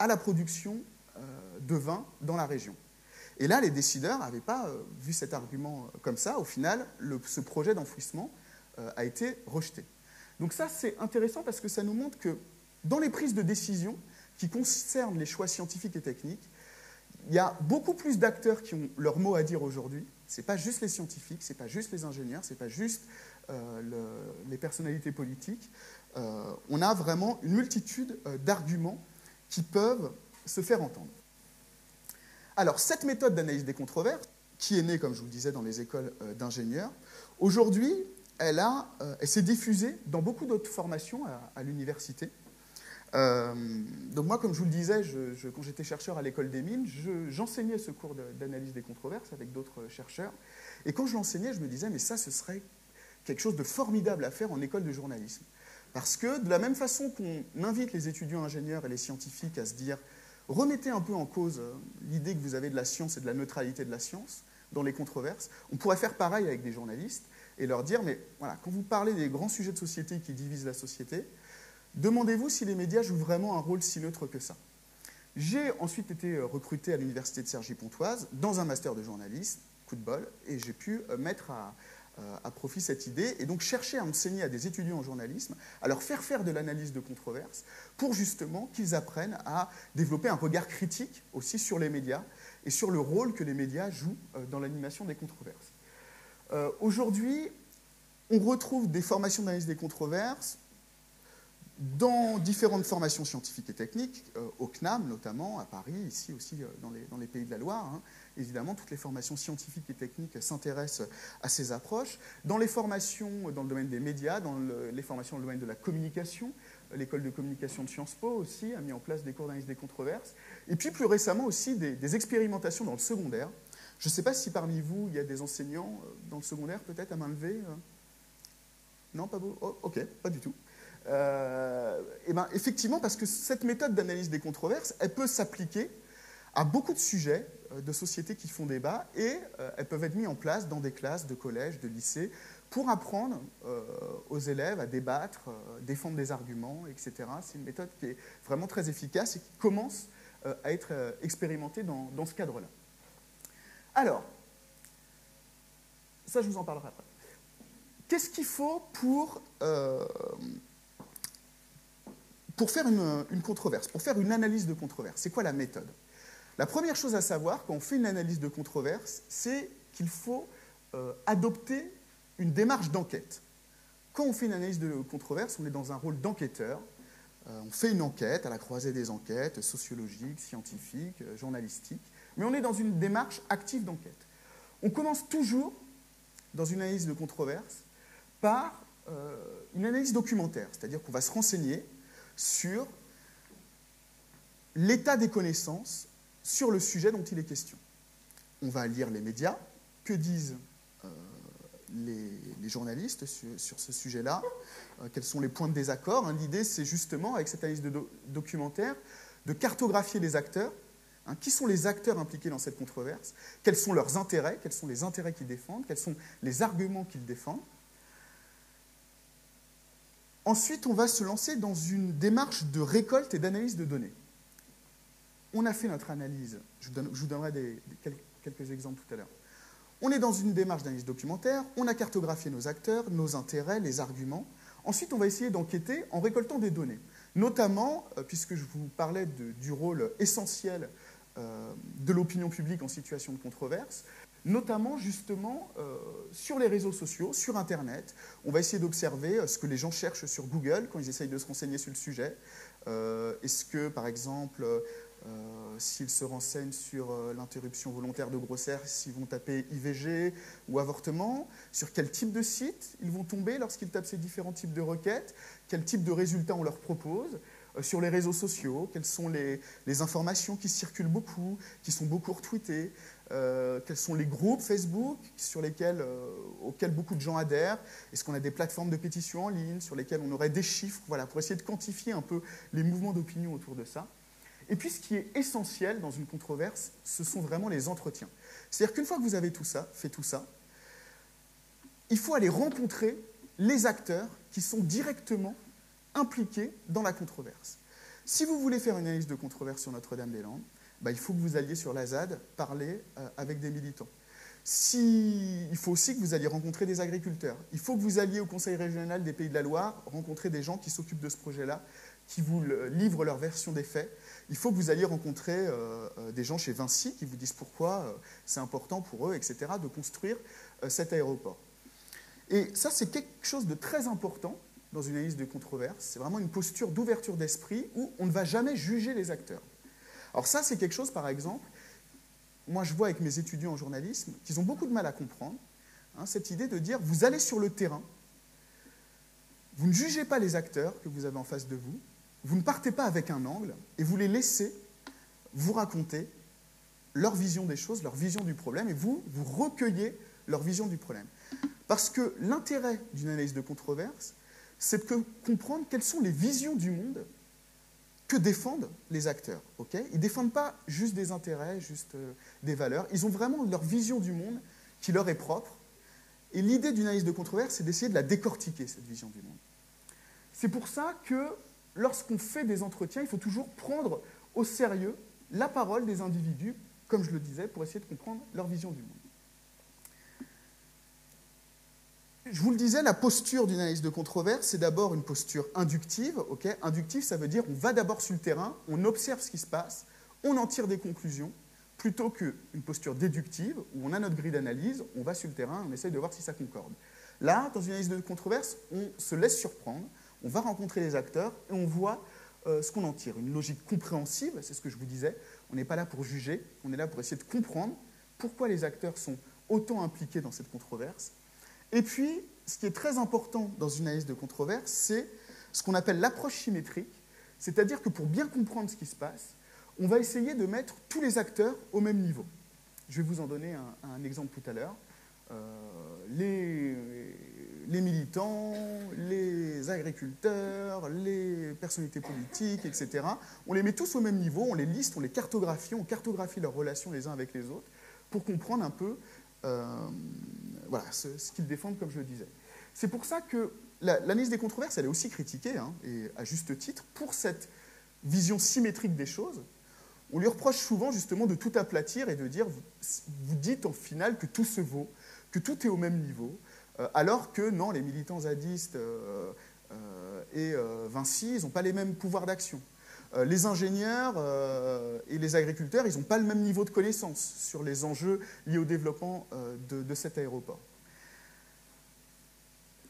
à la production de vin dans la région. » Et là, les décideurs n'avaient pas vu cet argument comme ça. Au final, ce projet d'enfouissement a été rejeté. Donc ça, c'est intéressant parce que ça nous montre que dans les prises de décision qui concernent les choix scientifiques et techniques, il y a beaucoup plus d'acteurs qui ont leur mot à dire aujourd'hui. Ce n'est pas juste les scientifiques, ce n'est pas juste les ingénieurs, ce n'est pas juste les personnalités politiques. On a vraiment une multitude d'arguments qui peuvent se faire entendre. Alors, cette méthode d'analyse des controverses, qui est née, comme je vous le disais, dans les écoles d'ingénieurs, aujourd'hui, elle s'est diffusée dans beaucoup d'autres formations à l'université. Donc moi, comme je vous le disais, quand j'étais chercheur à l'école des mines, j'enseignais ce cours d'analyse des controverses avec d'autres chercheurs. Et quand je l'enseignais, je me disais, mais ça, ce serait quelque chose de formidable à faire en école de journalisme. Parce que de la même façon qu'on invite les étudiants ingénieurs et les scientifiques à se dire, remettez un peu en cause l'idée que vous avez de la science et de la neutralité de la science dans les controverses, on pourrait faire pareil avec des journalistes et leur dire, mais voilà, quand vous parlez des grands sujets de société qui divisent la société, demandez-vous si les médias jouent vraiment un rôle si neutre que ça. J'ai ensuite été recruté à l'université de Cergy-Pontoise dans un master de journalisme, coup de bol, et j'ai pu mettre à profit cette idée et donc chercher à enseigner à des étudiants en journalisme, à leur faire de l'analyse de controverses pour justement qu'ils apprennent à développer un regard critique aussi sur les médias et sur le rôle que les médias jouent dans l'animation des controverses. Aujourd'hui, on retrouve des formations d'analyse des controverses dans différentes formations scientifiques et techniques, au CNAM notamment, à Paris, ici aussi dans les Pays de la Loire. Hein. Évidemment, toutes les formations scientifiques et techniques s'intéressent à ces approches. Dans les formations dans le domaine des médias, dans les formations dans le domaine de la communication, l'école de communication de Sciences Po aussi a mis en place des cours d'analyse des controverses. Et puis plus récemment aussi des expérimentations dans le secondaire. Je ne sais pas si parmi vous, il y a des enseignants dans le secondaire, peut-être, à main levée. Non, pas beau. Oh, ok, pas du tout. Et ben, effectivement, parce que cette méthode d'analyse des controverses, elle peut s'appliquer à beaucoup de sujets de société qui font débat et elles peuvent être mises en place dans des classes de collège, de lycée, pour apprendre aux élèves à débattre, défendre des arguments, etc. C'est une méthode qui est vraiment très efficace et qui commence à être expérimentée dans ce cadre-là. Alors, ça je vous en parlerai après. Qu'est-ce qu'il faut pour faire une controverse, pour faire une analyse de controverse? C'est quoi la méthode? La première chose à savoir quand on fait une analyse de controverse, c'est qu'il faut adopter une démarche d'enquête. Quand on fait une analyse de controverse, on est dans un rôle d'enquêteur. On fait une enquête à la croisée des enquêtes sociologiques, scientifiques, journalistiques, mais on est dans une démarche active d'enquête. On commence toujours, dans une analyse de controverse, par une analyse documentaire, c'est-à-dire qu'on va se renseigner sur l'état des connaissances sur le sujet dont il est question. On va lire les médias, que disent les journalistes sur ce sujet-là, quels sont les points de désaccord. L'idée, c'est justement, avec cette analyse documentaire, de cartographier les acteurs. Qui sont les acteurs impliqués dans cette controverse? Quels sont leurs intérêts? Quels sont les intérêts qu'ils défendent? Quels sont les arguments qu'ils défendent? Ensuite, on va se lancer dans une démarche de récolte et d'analyse de données. On a fait notre analyse. Je vous donnerai quelques exemples tout à l'heure. On est dans une démarche d'analyse documentaire, on a cartographié nos acteurs, nos intérêts, les arguments. Ensuite, on va essayer d'enquêter en récoltant des données, notamment, puisque je vous parlais du rôle essentiel de l'opinion publique en situation de controverse, notamment justement sur les réseaux sociaux, sur Internet. On va essayer d'observer ce que les gens cherchent sur Google quand ils essayent de se renseigner sur le sujet. Est-ce que, par exemple, s'ils se renseignent sur l'interruption volontaire de grossesse, ils vont taper IVG ou avortement? Sur quel type de site ils vont tomber lorsqu'ils tapent ces différents types de requêtes? Quel type de résultats on leur propose? Sur les réseaux sociaux, quelles sont les informations qui circulent beaucoup, qui sont beaucoup retweetées? Quels sont les groupes Facebook auxquels beaucoup de gens adhèrent? Est-ce qu'on a des plateformes de pétition en ligne sur lesquelles on aurait des chiffres, voilà, pour essayer de quantifier un peu les mouvements d'opinion autour de ça? Et puis, ce qui est essentiel dans une controverse, ce sont vraiment les entretiens. C'est-à-dire qu'une fois que vous avez fait tout ça, il faut aller rencontrer les acteurs qui sont directement impliqués dans la controverse. Si vous voulez faire une analyse de controverse sur Notre-Dame-des-Landes, il faut que vous alliez sur la ZAD parler avec des militants. Il faut aussi que vous alliez rencontrer des agriculteurs. Il faut que vous alliez au Conseil régional des Pays de la Loire rencontrer des gens qui s'occupent de ce projet-là, qui vous livrent leur version des faits. Il faut que vous alliez rencontrer des gens chez Vinci qui vous disent pourquoi c'est important pour eux, etc., de construire cet aéroport. Et ça, c'est quelque chose de très important dans une analyse de controverse. C'est vraiment une posture d'ouverture d'esprit où on ne va jamais juger les acteurs. Alors ça, c'est quelque chose, par exemple, moi je vois avec mes étudiants en journalisme, qu'ils ont beaucoup de mal à comprendre, cette idée de dire, vous allez sur le terrain, vous ne jugez pas les acteurs que vous avez en face de vous, vous ne partez pas avec un angle, et vous les laissez vous raconter leur vision des choses, leur vision du problème, et vous recueillez leur vision du problème. Parce que l'intérêt d'une analyse de controverse, c'est de comprendre quelles sont les visions du monde que défendent les acteurs. Okay? Ils ne défendent pas juste des intérêts, juste des valeurs. Ils ont vraiment leur vision du monde qui leur est propre. Et l'idée d'une analyse de controverse, c'est d'essayer de la décortiquer, cette vision du monde. C'est pour ça que lorsqu'on fait des entretiens, il faut toujours prendre au sérieux la parole des individus, comme je le disais, pour essayer de comprendre leur vision du monde. Je vous le disais, la posture d'une analyse de controverse, c'est d'abord une posture inductive. Okay? Inductive, ça veut dire on va d'abord sur le terrain, on observe ce qui se passe, on en tire des conclusions, plutôt qu'une posture déductive, où on a notre grille d'analyse, on va sur le terrain, on essaye de voir si ça concorde. Là, dans une analyse de controverse, on se laisse surprendre, on va rencontrer les acteurs et on voit ce qu'on en tire. Une logique compréhensive, c'est ce que je vous disais, on n'est pas là pour juger, on est là pour essayer de comprendre pourquoi les acteurs sont autant impliqués dans cette controverse. Et puis, ce qui est très important dans une analyse de controverse, c'est ce qu'on appelle l'approche symétrique, c'est-à-dire que pour bien comprendre ce qui se passe, on va essayer de mettre tous les acteurs au même niveau. Je vais vous en donner un exemple tout à l'heure. Les militants, les agriculteurs, les personnalités politiques, etc., on les met tous au même niveau, on les liste, on les cartographie, on cartographie leurs relations les uns avec les autres pour comprendre un peu voilà, ce qu'ils défendent, comme je le disais. C'est pour ça que l'analyse des controverses, elle est aussi critiquée, et à juste titre, pour cette vision symétrique des choses. On lui reproche souvent justement de tout aplatir et de dire, vous dites en final que tout se vaut, que tout est au même niveau, alors que non, les militants zadistes et Vinci, ils n'ont pas les mêmes pouvoirs d'action. Les ingénieurs et les agriculteurs, ils n'ont pas le même niveau de connaissance sur les enjeux liés au développement de cet aéroport.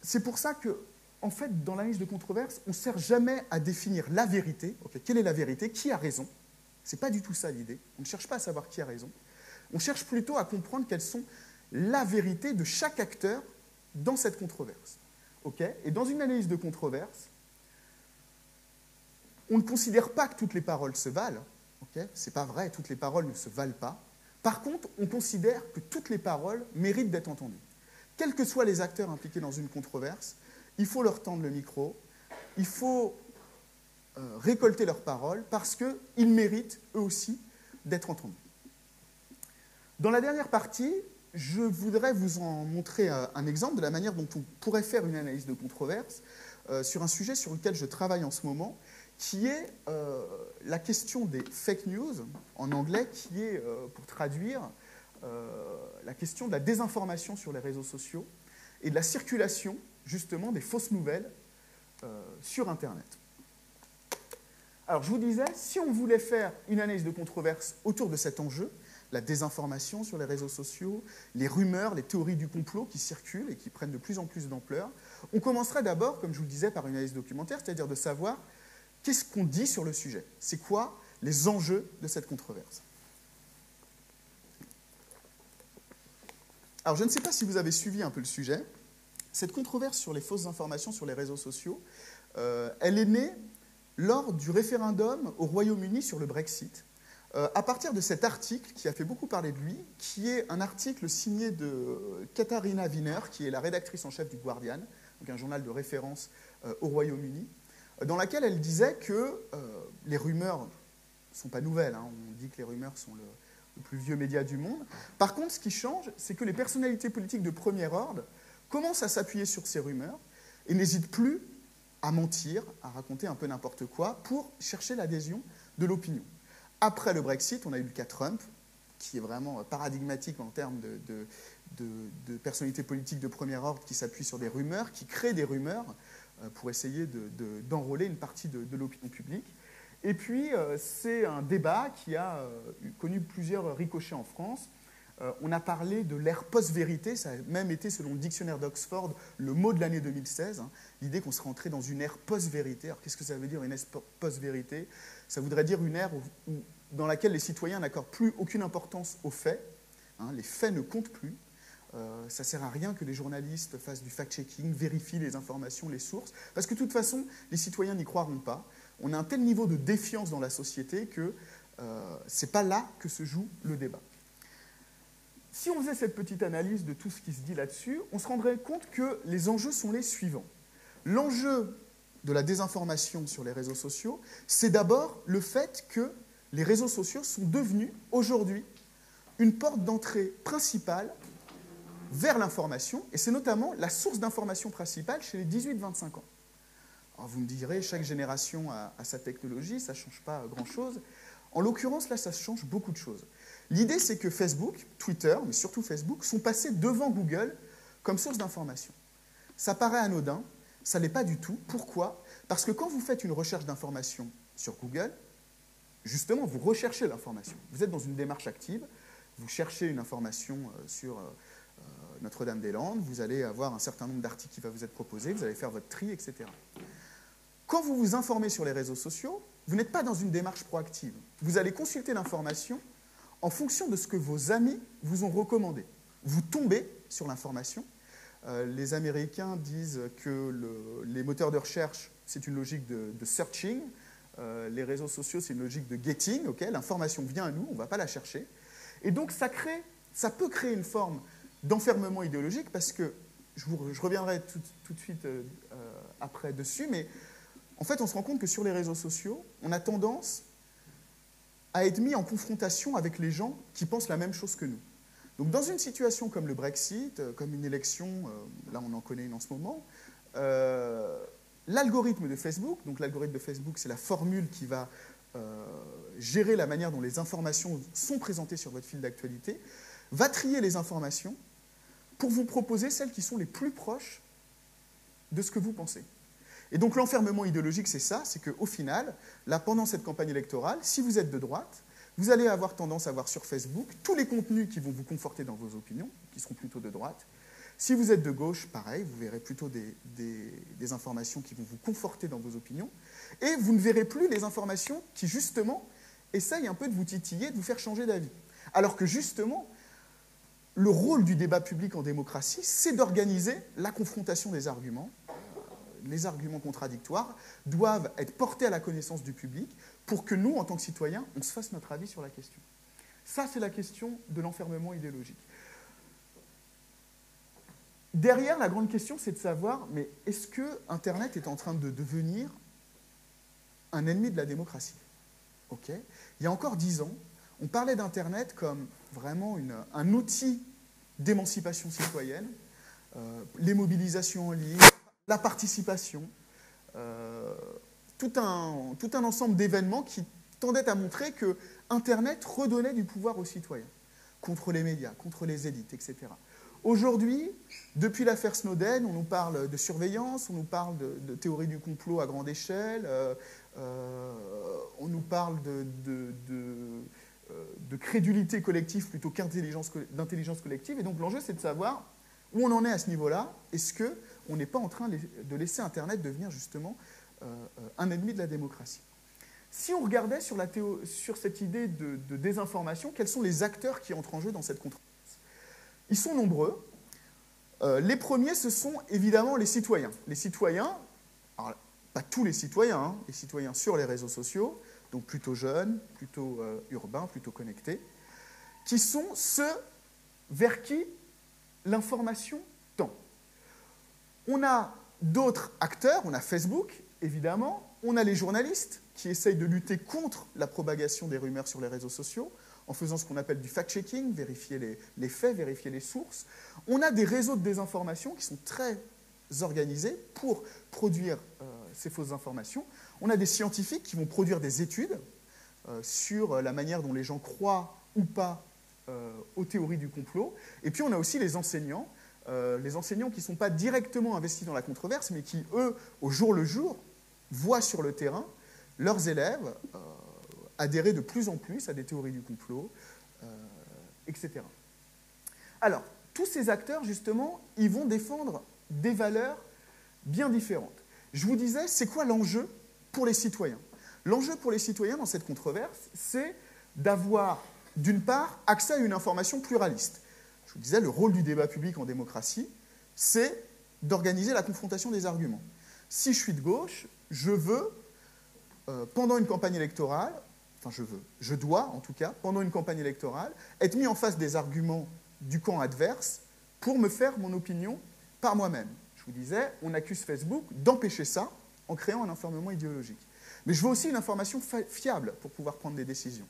C'est pour ça que, en fait, dans l'analyse de controverse, on ne sert jamais à définir la vérité. Okay, quelle est la vérité? Qui a raison? Ce n'est pas du tout ça l'idée. On ne cherche pas à savoir qui a raison. On cherche plutôt à comprendre quelles sont la vérité de chaque acteur dans cette controverse. Okay? Et dans une analyse de controverse, on ne considère pas que toutes les paroles se valent. Okay? Ce n'est pas vrai, toutes les paroles ne se valent pas. Par contre, on considère que toutes les paroles méritent d'être entendues. Quels que soient les acteurs impliqués dans une controverse, il faut leur tendre le micro, il faut récolter leurs paroles parce qu'ils méritent, eux aussi, d'être entendus. Dans la dernière partie, je voudrais vous en montrer un exemple de la manière dont on pourrait faire une analyse de controverse sur un sujet sur lequel je travaille en ce moment, qui est la question des fake news, en anglais, qui est, pour traduire, la question de la désinformation sur les réseaux sociaux et de la circulation, justement, des fausses nouvelles sur Internet. Alors, je vous disais, si on voulait faire une analyse de controverse autour de cet enjeu, la désinformation sur les réseaux sociaux, les rumeurs, les théories du complot qui circulent et qui prennent de plus en plus d'ampleur, on commencerait d'abord, comme je vous le disais, par une analyse documentaire, c'est-à-dire de savoir qu'est-ce qu'on dit sur le sujet. C'est quoi les enjeux de cette controverse? Alors, je ne sais pas si vous avez suivi un peu le sujet. Cette controverse sur les fausses informations sur les réseaux sociaux, elle est née lors du référendum au Royaume-Uni sur le Brexit, à partir de cet article qui a fait beaucoup parler de lui, qui est un article signé de Katharina Wiener, qui est la rédactrice en chef du Guardian, donc un journal de référence au Royaume-Uni, dans laquelle elle disait que les rumeurs ne sont pas nouvelles, hein, on dit que les rumeurs sont le plus vieux média du monde. Par contre, ce qui change, c'est que les personnalités politiques de premier ordre commencent à s'appuyer sur ces rumeurs et n'hésitent plus à mentir, à raconter un peu n'importe quoi pour chercher l'adhésion de l'opinion. Après le Brexit, on a eu le cas Trump, qui est vraiment paradigmatique en termes de personnalités politiques de premier ordre qui s'appuient sur des rumeurs, qui créent des rumeurs pour essayer d'enrôler une partie de l'opinion publique. Et puis, c'est un débat qui a connu plusieurs ricochets en France. On a parlé de l'ère post-vérité, ça a même été, selon le dictionnaire d'Oxford, le mot de l'année 2016, hein, l'idée qu'on serait entré dans une ère post-vérité. Alors, qu'est-ce que ça veut dire, une ère post-vérité? Ça voudrait dire une ère dans laquelle les citoyens n'accordent plus aucune importance aux faits, hein, les faits ne comptent plus. Ça ne sert à rien que les journalistes fassent du fact-checking, vérifient les informations, les sources, parce que de toute façon, les citoyens n'y croiront pas. On a un tel niveau de défiance dans la société que ce n'est pas là que se joue le débat. Si on faisait cette petite analyse de tout ce qui se dit là-dessus, on se rendrait compte que les enjeux sont les suivants. L'enjeu de la désinformation sur les réseaux sociaux, c'est d'abord le fait que les réseaux sociaux sont devenus aujourd'hui une porte d'entrée principale vers l'information, et c'est notamment la source d'information principale chez les 18-25 ans. Alors vous me direz, chaque génération a sa technologie, ça ne change pas grand-chose. En l'occurrence, là, ça change beaucoup de choses. L'idée, c'est que Facebook, Twitter, mais surtout Facebook, sont passés devant Google comme source d'information. Ça paraît anodin, ça ne l'est pas du tout. Pourquoi? Parce que quand vous faites une recherche d'information sur Google, justement, vous recherchez l'information. Vous êtes dans une démarche active, vous cherchez une information sur Notre-Dame-des-Landes, vous allez avoir un certain nombre d'articles qui va vous être proposé, vous allez faire votre tri, etc. Quand vous vous informez sur les réseaux sociaux, vous n'êtes pas dans une démarche proactive. Vous allez consulter l'information en fonction de ce que vos amis vous ont recommandé. Vous tombez sur l'information. Les Américains disent que les moteurs de recherche, c'est une logique de searching. Les réseaux sociaux, c'est une logique de getting. Okay, l'information vient à nous, on ne va pas la chercher. Et donc, ça peut créer une forme d'enfermement idéologique parce que, je reviendrai tout de suite après dessus, mais en fait, on se rend compte que sur les réseaux sociaux, on a tendance à être mis en confrontation avec les gens qui pensent la même chose que nous. Donc, dans une situation comme le Brexit, comme une élection, là on en connaît une en ce moment, l'algorithme de Facebook, donc l'algorithme de Facebook, c'est la formule qui va gérer la manière dont les informations sont présentées sur votre fil d'actualité, va trier les informations pour vous proposer celles qui sont les plus proches de ce que vous pensez. Et donc l'enfermement idéologique, c'est ça, c'est qu'au final, là, pendant cette campagne électorale, si vous êtes de droite, vous allez avoir tendance à voir sur Facebook tous les contenus qui vont vous conforter dans vos opinions, qui seront plutôt de droite. Si vous êtes de gauche, pareil, vous verrez plutôt des informations qui vont vous conforter dans vos opinions. Et vous ne verrez plus les informations qui, justement, essayent un peu de vous titiller, de vous faire changer d'avis. Alors que, justement, le rôle du débat public en démocratie, c'est d'organiser la confrontation des arguments. Les arguments contradictoires doivent être portés à la connaissance du public pour que nous, en tant que citoyens, on se fasse notre avis sur la question. Ça, c'est la question de l'enfermement idéologique. Derrière, la grande question, c'est de savoir, mais est-ce que Internet est en train de devenir un ennemi de la démocratie? Okay. Il y a encore 10 ans, on parlait d'Internet comme vraiment un outil d'émancipation citoyenne, les mobilisations en ligne, la participation, tout un ensemble d'événements qui tendaient à montrer que Internet redonnait du pouvoir aux citoyens. contre les médias, contre les élites, etc. Aujourd'hui, depuis l'affaire Snowden, on nous parle de surveillance, on nous parle de théorie du complot à grande échelle, on nous parle de crédulité collective plutôt d'intelligence collective. Et donc l'enjeu, c'est de savoir où on en est à ce niveau-là. Est-ce qu'on n'est pas en train de laisser Internet devenir justement un ennemi de la démocratie? Si on regardait sur cette idée de désinformation, quels sont les acteurs qui entrent en jeu dans cette controverse? Ils sont nombreux. Les premiers, ce sont évidemment les citoyens. Les citoyens, alors, pas tous les citoyens, hein, les citoyens sur les réseaux sociaux, donc plutôt jeunes, plutôt urbains, plutôt connectés, qui sont ceux vers qui l'information tend. On a d'autres acteurs, on a Facebook, évidemment, on a les journalistes qui essayent de lutter contre la propagation des rumeurs sur les réseaux sociaux, en faisant ce qu'on appelle du fact-checking, vérifier les faits, vérifier les sources. On a des réseaux de désinformation qui sont très organisés pour produire ces fausses informations. On a des scientifiques qui vont produire des études sur la manière dont les gens croient ou pas aux théories du complot. Et puis on a aussi les enseignants qui ne sont pas directement investis dans la controverse, mais qui, eux, au jour le jour, voient sur le terrain leurs élèves adhérer de plus en plus à des théories du complot, etc. Alors, tous ces acteurs, justement, ils vont défendre des valeurs bien différentes. Je vous disais, c'est quoi l'enjeu pour les citoyens? L'enjeu pour les citoyens dans cette controverse, c'est d'avoir, d'une part, accès à une information pluraliste. Je vous disais, le rôle du débat public en démocratie, c'est d'organiser la confrontation des arguments. Si je suis de gauche, je veux, pendant une campagne électorale, je dois, en tout cas, pendant une campagne électorale, être mis en face des arguments du camp adverse pour me faire mon opinion par moi-même. Je vous disais, on accuse Facebook d'empêcher ça en créant un enfermement idéologique. Mais je veux aussi une information fiable pour pouvoir prendre des décisions.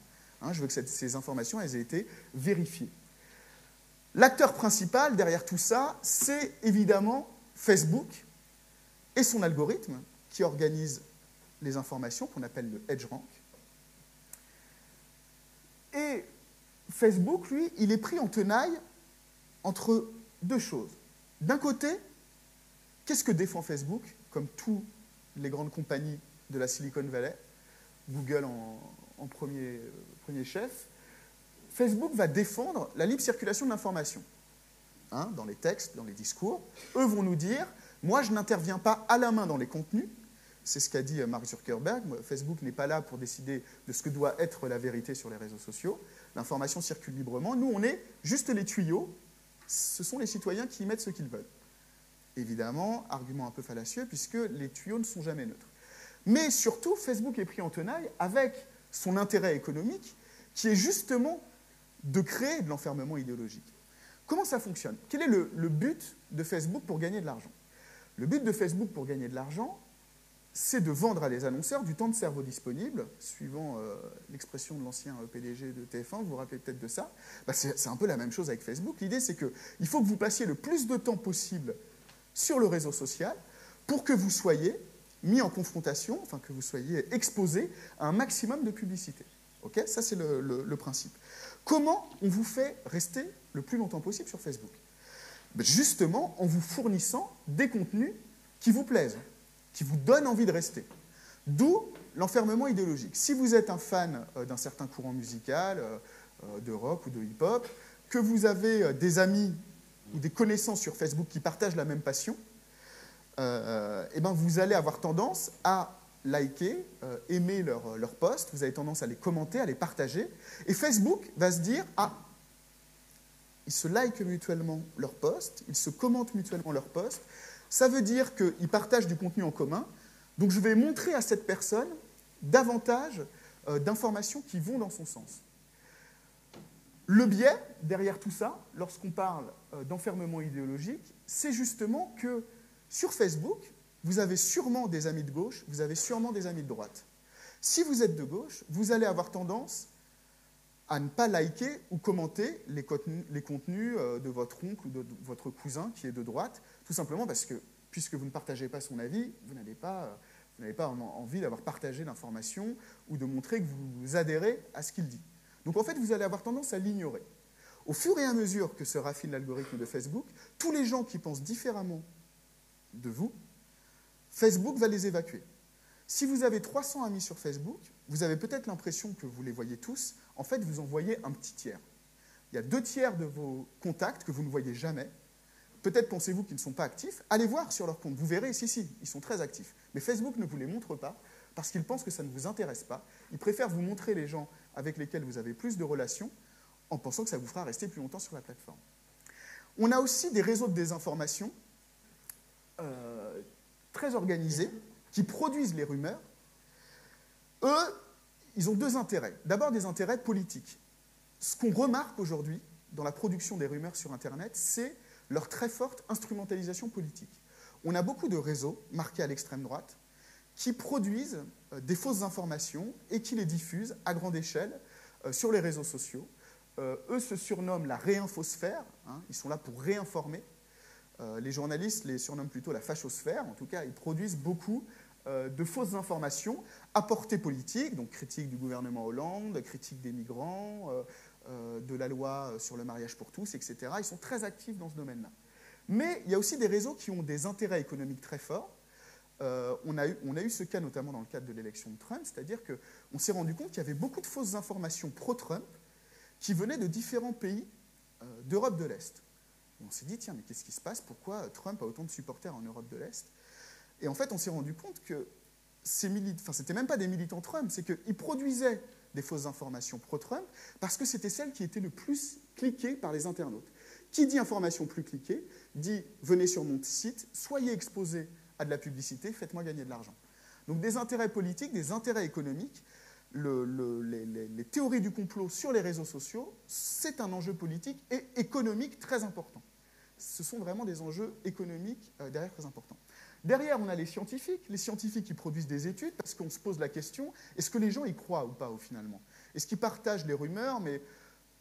Je veux que ces informations elles aient été vérifiées. L'acteur principal derrière tout ça, c'est évidemment Facebook et son algorithme qui organise les informations qu'on appelle le EdgeRank. Et Facebook, lui, il est pris en tenaille entre deux choses. D'un côté, qu'est-ce que défend Facebook, comme toutes les grandes compagnies de la Silicon Valley, Google en premier chef? Facebook va défendre la libre circulation de l'information, dans les textes, dans les discours. Eux vont nous dire, moi, je n'interviens pas à la main dans les contenus. C'est ce qu'a dit Mark Zuckerberg. Facebook n'est pas là pour décider de ce que doit être la vérité sur les réseaux sociaux. L'information circule librement. Nous, on est juste les tuyaux. Ce sont les citoyens qui y mettent ce qu'ils veulent. Évidemment, argument un peu fallacieux, puisque les tuyaux ne sont jamais neutres. Mais surtout, Facebook est pris en tenaille avec son intérêt économique, qui est justement de créer de l'enfermement idéologique. Comment ça fonctionne? Quel est le but de Facebook pour gagner de l'argent? Le but de Facebook pour gagner de l'argent, c'est de vendre à les annonceurs du temps de cerveau disponible, suivant l'expression de l'ancien PDG de TF1, vous vous rappelez peut-être de ça. C'est un peu la même chose avec Facebook. L'idée, c'est qu'il faut que vous passiez le plus de temps possible sur le réseau social pour que vous soyez mis en confrontation, enfin que vous soyez exposé à un maximum de publicité. Okay, ça, c'est le principe. Comment on vous fait rester le plus longtemps possible sur Facebook? Justement, en vous fournissant des contenus qui vous plaisent, qui vous donnent envie de rester. D'où l'enfermement idéologique. Si vous êtes un fan d'un certain courant musical, de rock ou de hip-hop, que vous avez des amis ou des connaissances sur Facebook qui partagent la même passion, vous allez avoir tendance à liker, aimer leurs posts, vous avez tendance à les commenter, à les partager, et Facebook va se dire « Ah, ils se likent mutuellement leurs posts, ils se commentent mutuellement leurs posts, ça veut dire qu'ils partagent du contenu en commun, donc je vais montrer à cette personne davantage d'informations qui vont dans son sens. » Le biais derrière tout ça, lorsqu'on parle d'enfermement idéologique, c'est justement que sur Facebook, vous avez sûrement des amis de gauche, vous avez sûrement des amis de droite. Si vous êtes de gauche, vous allez avoir tendance à ne pas liker ou commenter les contenus de votre oncle ou de votre cousin qui est de droite, tout simplement parce que, puisque vous ne partagez pas son avis, vous n'avez pas envie d'avoir partagé l'information ou de montrer que vous adhérez à ce qu'il dit. Donc en fait, vous allez avoir tendance à l'ignorer. Au fur et à mesure que se raffine l'algorithme de Facebook, tous les gens qui pensent différemment de vous, Facebook va les évacuer. Si vous avez 300 amis sur Facebook, vous avez peut-être l'impression que vous les voyez tous. En fait, vous en voyez un petit tiers. Il y a 2 tiers de vos contacts que vous ne voyez jamais. Peut-être pensez-vous qu'ils ne sont pas actifs. Allez voir sur leur compte. Vous verrez, si, ils sont très actifs. Mais Facebook ne vous les montre pas parce qu'il pense que ça ne vous intéresse pas. Il préfère vous montrer les gens avec lesquels vous avez plus de relations en pensant que ça vous fera rester plus longtemps sur la plateforme. On a aussi des réseaux de désinformation très organisés qui produisent les rumeurs. Eux, ils ont 2 intérêts. D'abord, des intérêts politiques. Ce qu'on remarque aujourd'hui dans la production des rumeurs sur Internet, c'est leur très forte instrumentalisation politique. On a beaucoup de réseaux marqués à l'extrême droite qui produisent des fausses informations et qui les diffusent à grande échelle sur les réseaux sociaux. Eux se surnomment la réinfosphère, hein, ils sont là pour réinformer. Les journalistes les surnomment plutôt la fachosphère. En tout cas, ils produisent beaucoup de fausses informations à portée politique, donc critique du gouvernement Hollande, critique des migrants, de la loi sur le mariage pour tous, etc. Ils sont très actifs dans ce domaine-là. Mais il y a aussi des réseaux qui ont des intérêts économiques très forts. On a eu ce cas notamment dans le cadre de l'élection de Trump, c'est-à-dire qu'on s'est rendu compte qu'il y avait beaucoup de fausses informations pro-Trump qui venaient de différents pays d'Europe de l'Est. Et on s'est dit, tiens, mais qu'est-ce qui se passe? Pourquoi Trump a autant de supporters en Europe de l'Est? Et en fait, on s'est rendu compte que c'était même pas des militants Trump, c'est qu'ils produisaient des fausses informations pro-Trump parce que c'était celles qui étaient le plus cliquées par les internautes. Qui dit information plus cliquée, dit venez sur mon site, soyez exposés à de la publicité, faites-moi gagner de l'argent. Donc des intérêts politiques, des intérêts économiques, les théories du complot sur les réseaux sociaux, c'est un enjeu politique et économique très important. Ce sont vraiment des enjeux économiques derrière très importants. Derrière, on a les scientifiques qui produisent des études parce qu'on se pose la question, est-ce que les gens y croient ou pas finalement? Est-ce qu'ils partagent les rumeurs, mais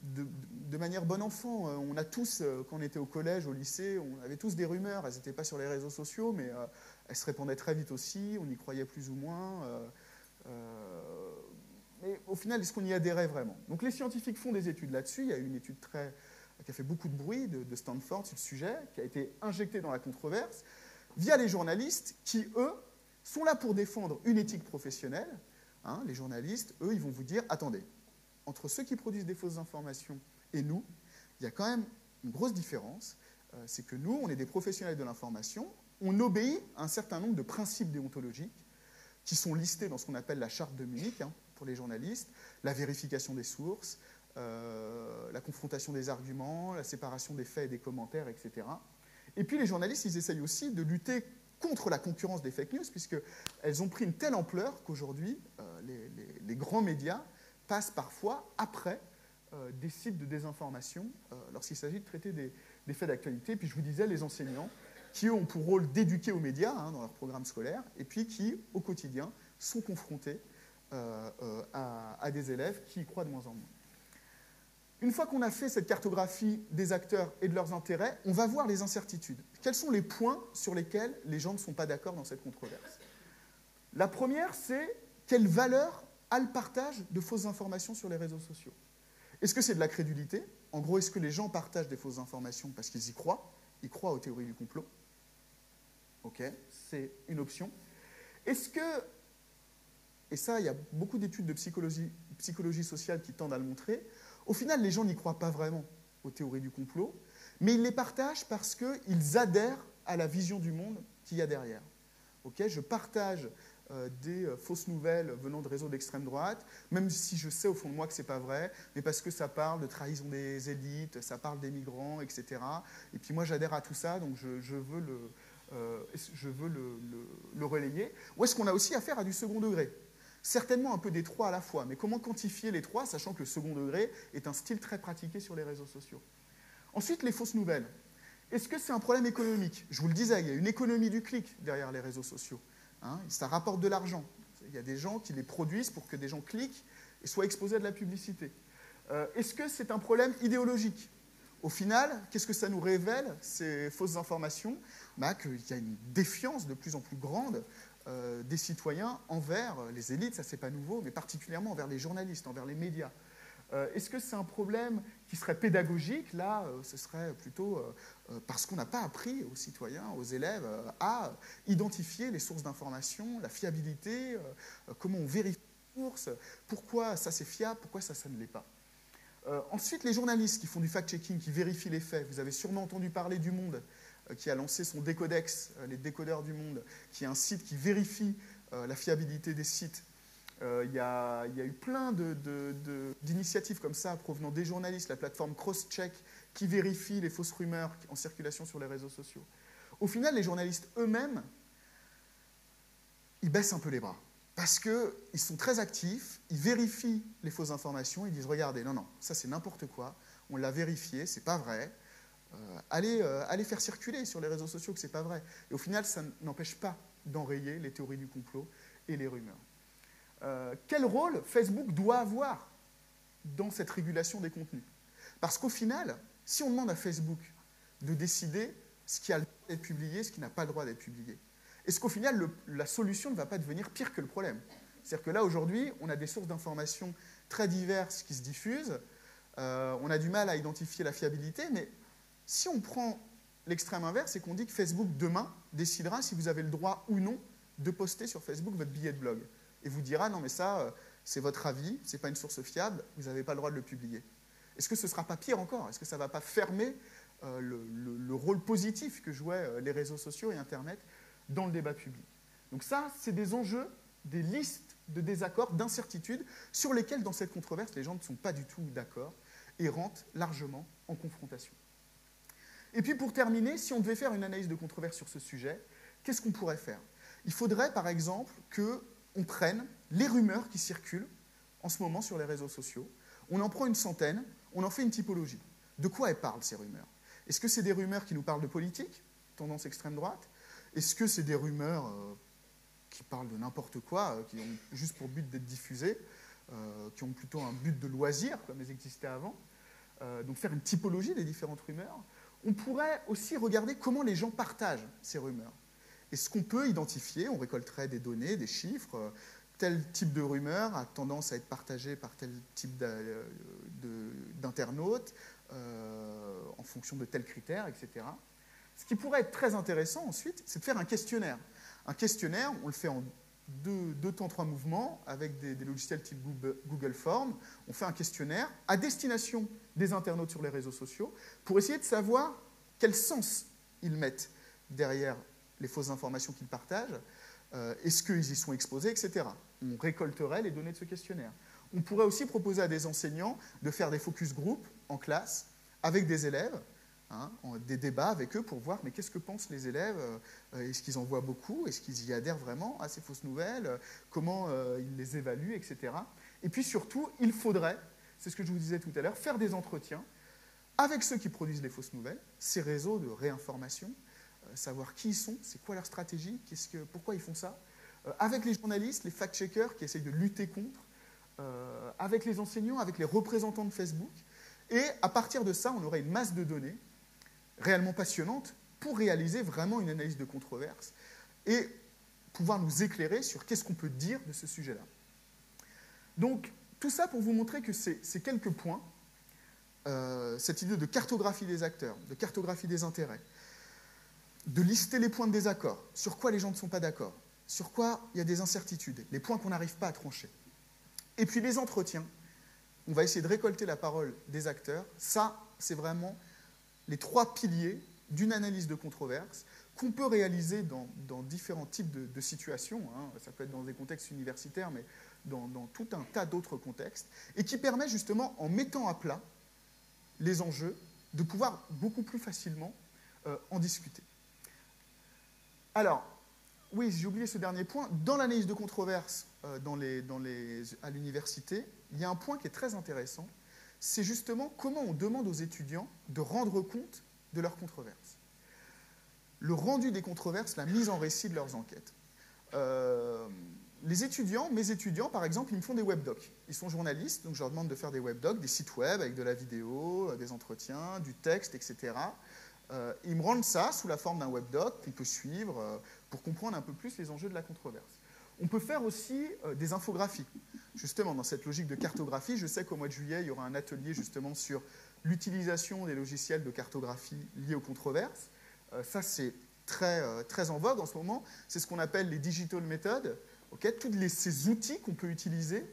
de manière bon enfant? On a tous, quand on était au collège, au lycée, on avait tous des rumeurs, elles n'étaient pas sur les réseaux sociaux, mais elles se répandaient très vite aussi, on y croyait plus ou moins. Mais au final, est-ce qu'on y adhérait vraiment? Donc les scientifiques font des études là-dessus. Il y a eu une étude qui a fait beaucoup de bruit de Stanford sur le sujet, qui a été injectée dans la controverse, via les journalistes qui, eux, sont là pour défendre une éthique professionnelle. Hein, les journalistes, eux, ils vont vous dire, attendez, entre ceux qui produisent des fausses informations et nous, il y a quand même une grosse différence. C'est que nous, on est des professionnels de l'information, on obéit à un certain nombre de principes déontologiques qui sont listés dans ce qu'on appelle la charte de Munich, hein, pour les journalistes, la vérification des sources, la confrontation des arguments, la séparation des faits et des commentaires, etc. Et puis les journalistes, ils essayent aussi de lutter contre la concurrence des fake news, puisqu'elles ont pris une telle ampleur qu'aujourd'hui, les grands médias passent parfois après des sites de désinformation lorsqu'il s'agit de traiter des faits d'actualité. Puis je vous disais, les enseignants, qui ont pour rôle d'éduquer aux médias hein, dans leur programme scolaire, et puis qui, au quotidien, sont confrontés à des élèves qui y croient de moins en moins. Une fois qu'on a fait cette cartographie des acteurs et de leurs intérêts, on va voir les incertitudes. Quels sont les points sur lesquels les gens ne sont pas d'accord dans cette controverse? La première, c'est quelle valeur a le partage de fausses informations sur les réseaux sociaux? Est-ce que c'est de la crédulité? En gros, est-ce que les gens partagent des fausses informations parce qu'ils y croient? Ils croient aux théories du complot? Ok, c'est une option. Est-ce que, et ça, il y a beaucoup d'études de psychologie sociale qui tendent à le montrer, au final, les gens n'y croient pas vraiment aux théories du complot, mais ils les partagent parce qu'ils adhèrent à la vision du monde qu'il y a derrière. Okay, je partage des fausses nouvelles venant de réseaux d'extrême droite, même si je sais au fond de moi que ce n'est pas vrai, mais parce que ça parle de trahison des élites, ça parle des migrants, etc. Et puis moi, j'adhère à tout ça, donc je veux le relayer. Ou est-ce qu'on a aussi affaire à du second degré? Certainement un peu des trois à la fois, mais comment quantifier les trois, sachant que le second degré est un style très pratiqué sur les réseaux sociaux? Ensuite, les fausses nouvelles. Est-ce que c'est un problème économique? Je vous le disais, il y a une économie du clic derrière les réseaux sociaux. Hein, ça rapporte de l'argent. Il y a des gens qui les produisent pour que des gens cliquent et soient exposés à de la publicité. Est-ce que c'est un problème idéologique? Au final, qu'est-ce que ça nous révèle, ces fausses informations? Qu'il y a une défiance de plus en plus grande des citoyens envers les élites, ça c'est pas nouveau, mais particulièrement envers les journalistes, envers les médias. Est-ce que c'est un problème qui serait pédagogique? Là, ce serait plutôt parce qu'on n'a pas appris aux citoyens, aux élèves, à identifier les sources d'information, la fiabilité, comment on vérifie les sources, pourquoi ça c'est fiable, pourquoi ça ne l'est pas. Ensuite, les journalistes qui font du fact-checking, qui vérifient les faits. Vous avez sûrement entendu parler du Monde, qui a lancé son Décodex, les décodeurs du Monde, qui est un site qui vérifie la fiabilité des sites. Il y a eu plein d'initiatives comme ça provenant des journalistes, la plateforme Crosscheck qui vérifie les fausses rumeurs en circulation sur les réseaux sociaux. Au final, les journalistes eux-mêmes, ils baissent un peu les bras parce qu'ils sont très actifs, ils vérifient les fausses informations, ils disent « Regardez, non, ça c'est n'importe quoi, on l'a vérifié, c'est pas vrai, allez faire circuler sur les réseaux sociaux que c'est pas vrai. » Et au final, ça n'empêche pas d'enrayer les théories du complot et les rumeurs. Quel rôle Facebook doit avoir dans cette régulation des contenus? Parce qu'au final, si on demande à Facebook de décider ce qui a le droit d'être publié, ce qui n'a pas le droit d'être publié, est-ce qu'au final, la solution ne va pas devenir pire que le problème? C'est-à-dire que là, aujourd'hui, on a des sources d'informations très diverses qui se diffusent, on a du mal à identifier la fiabilité, mais si on prend l'extrême inverse et qu'on dit que Facebook, demain, décidera si vous avez le droit ou non de poster sur Facebook votre billet de blog, et vous dira, non mais ça, c'est votre avis, ce n'est pas une source fiable, vous n'avez pas le droit de le publier. Est-ce que ce ne sera pas pire encore? Est-ce que ça ne va pas fermer le rôle positif que jouaient les réseaux sociaux et Internet dans le débat public? Donc ça, c'est des enjeux, des listes de désaccords, d'incertitudes, sur lesquels, dans cette controverse, les gens ne sont pas du tout d'accord et rentrent largement en confrontation. Et puis pour terminer, si on devait faire une analyse de controverse sur ce sujet, qu'est-ce qu'on pourrait faire? Il faudrait, par exemple, qu'on prenne les rumeurs qui circulent en ce moment sur les réseaux sociaux, on en prend une centaine, on en fait une typologie. De quoi elles parlent, ces rumeurs? Est-ce que c'est des rumeurs qui nous parlent de politique, tendance extrême droite? Est-ce que c'est des rumeurs qui parlent de n'importe quoi, qui ont juste pour but d'être diffusées, qui ont plutôt un but de loisir, comme elles existaient avant? Donc faire une typologie des différentes rumeurs. On pourrait aussi regarder comment les gens partagent ces rumeurs. Est-ce qu'on peut identifier, on récolterait des données, des chiffres, tel type de rumeur a tendance à être partagé par tel type d'internautes, en fonction de tels critères, etc. Ce qui pourrait être très intéressant ensuite, c'est de faire un questionnaire. Un questionnaire, on le fait en deux temps, 3 mouvements, avec des logiciels type Google Forms. On fait un questionnaire à destination des internautes sur les réseaux sociaux pour essayer de savoir quel sens ils mettent derrière les fausses informations qu'ils partagent, est-ce qu'ils y sont exposés, etc. On récolterait les données de ce questionnaire. On pourrait aussi proposer à des enseignants de faire des focus group en classe avec des élèves, des débats avec eux pour voir mais qu'est-ce que pensent les élèves, est-ce qu'ils en voient beaucoup, est-ce qu'ils y adhèrent vraiment à ces fausses nouvelles, comment ils les évaluent, etc. Et puis surtout, il faudrait, c'est ce que je vous disais tout à l'heure, faire des entretiens avec ceux qui produisent les fausses nouvelles, ces réseaux de réinformation, savoir qui ils sont, c'est quoi leur stratégie, pourquoi ils font ça, avec les journalistes, les fact-checkers qui essayent de lutter contre, avec les enseignants, avec les représentants de Facebook. Et à partir de ça, on aurait une masse de données réellement passionnante pour réaliser vraiment une analyse de controverse et pouvoir nous éclairer sur qu'est-ce qu'on peut dire de ce sujet-là. Donc, tout ça pour vous montrer que ces quelques points, cette idée de cartographie des acteurs, de cartographie des intérêts, de lister les points de désaccord, sur quoi les gens ne sont pas d'accord, sur quoi il y a des incertitudes, les points qu'on n'arrive pas à trancher. Et puis les entretiens, on va essayer de récolter la parole des acteurs. Ça, c'est vraiment les 3 piliers d'une analyse de controverse qu'on peut réaliser dans différents types de situations. Ça peut être dans des contextes universitaires, mais dans tout un tas d'autres contextes, et qui permet justement, en mettant à plat les enjeux, de pouvoir beaucoup plus facilement en discuter. Alors, oui, j'ai oublié ce dernier point. Dans l'analyse de controverse à l'université, il y a un point qui est très intéressant, c'est justement comment on demande aux étudiants de rendre compte de leurs controverses. Le rendu des controverses, la mise en récit de leurs enquêtes. Les étudiants, mes étudiants, par exemple, ils me font des webdocs. Ils sont journalistes, donc je leur demande de faire des webdocs, des sites web avec de la vidéo, des entretiens, du texte, etc. Ils me rendent ça sous la forme d'un webdoc qu'on peut suivre pour comprendre un peu plus les enjeux de la controverse. On peut faire aussi des infographies. Justement, dans cette logique de cartographie, je sais qu'au mois de juillet, il y aura un atelier justement sur l'utilisation des logiciels de cartographie liés aux controverses. Ça, c'est très en vogue en ce moment. C'est ce qu'on appelle les digital methods. Tous ces outils qu'on peut utiliser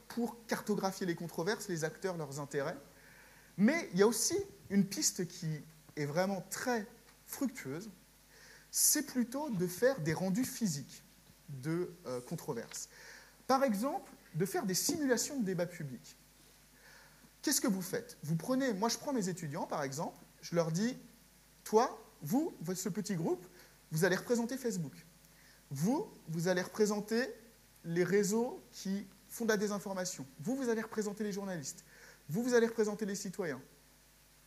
pour cartographier les controverses, les acteurs, leurs intérêts. Mais il y a aussi une piste qui est vraiment très fructueuse. C'est plutôt de faire des rendus physiques de controverses. Par exemple, de faire des simulations de débats publics. Qu'est-ce que vous faites? Moi, je prends mes étudiants, par exemple, je leur dis, toi, vous, ce petit groupe, vous allez représenter Facebook. Vous allez représenter les réseaux qui font de la désinformation. Vous allez représenter les journalistes. Vous allez représenter les citoyens.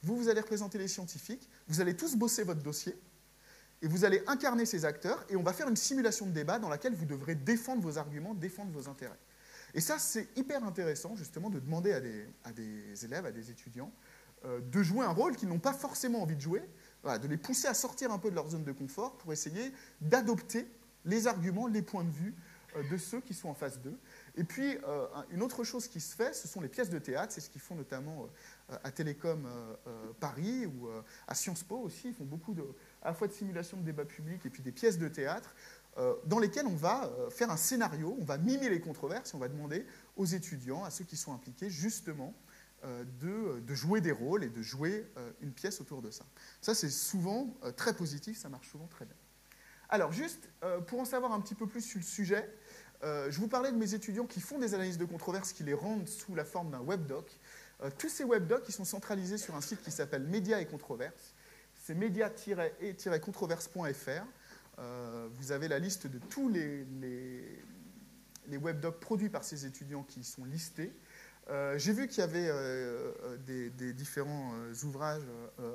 Vous allez représenter les scientifiques. Vous allez tous bosser votre dossier. Et vous allez incarner ces acteurs. Et on va faire une simulation de débat dans laquelle vous devrez défendre vos arguments, défendre vos intérêts. Et ça, c'est hyper intéressant, justement, de demander à des élèves, à des étudiants, de jouer un rôle qu'ils n'ont pas forcément envie de jouer, voilà, de les pousser à sortir un peu de leur zone de confort pour essayer d'adopter les arguments, les points de vue de ceux qui sont en face d'eux. Et puis, une autre chose qui se fait, ce sont les pièces de théâtre. C'est ce qu'ils font notamment à Télécom Paris ou à Sciences Po aussi. Ils font beaucoup à la fois de simulation de débat public et puis des pièces de théâtre dans lesquelles on va faire un scénario, on va mimer les controverses et on va demander aux étudiants, à ceux qui sont impliqués, justement, de jouer des rôles et de jouer une pièce autour de ça. Ça, c'est souvent très positif, ça marche souvent très bien. Alors, juste pour en savoir un petit peu plus sur le sujet, je vous parlais de mes étudiants qui font des analyses de controverses, qui les rendent sous la forme d'un webdoc. Tous ces webdocs, ils sont centralisés sur un site qui s'appelle Médias et Controverses. C'est média-et-controverses.fr. Vous avez la liste de tous les webdocs produits par ces étudiants qui sont listés. J'ai vu qu'il y avait des différents ouvrages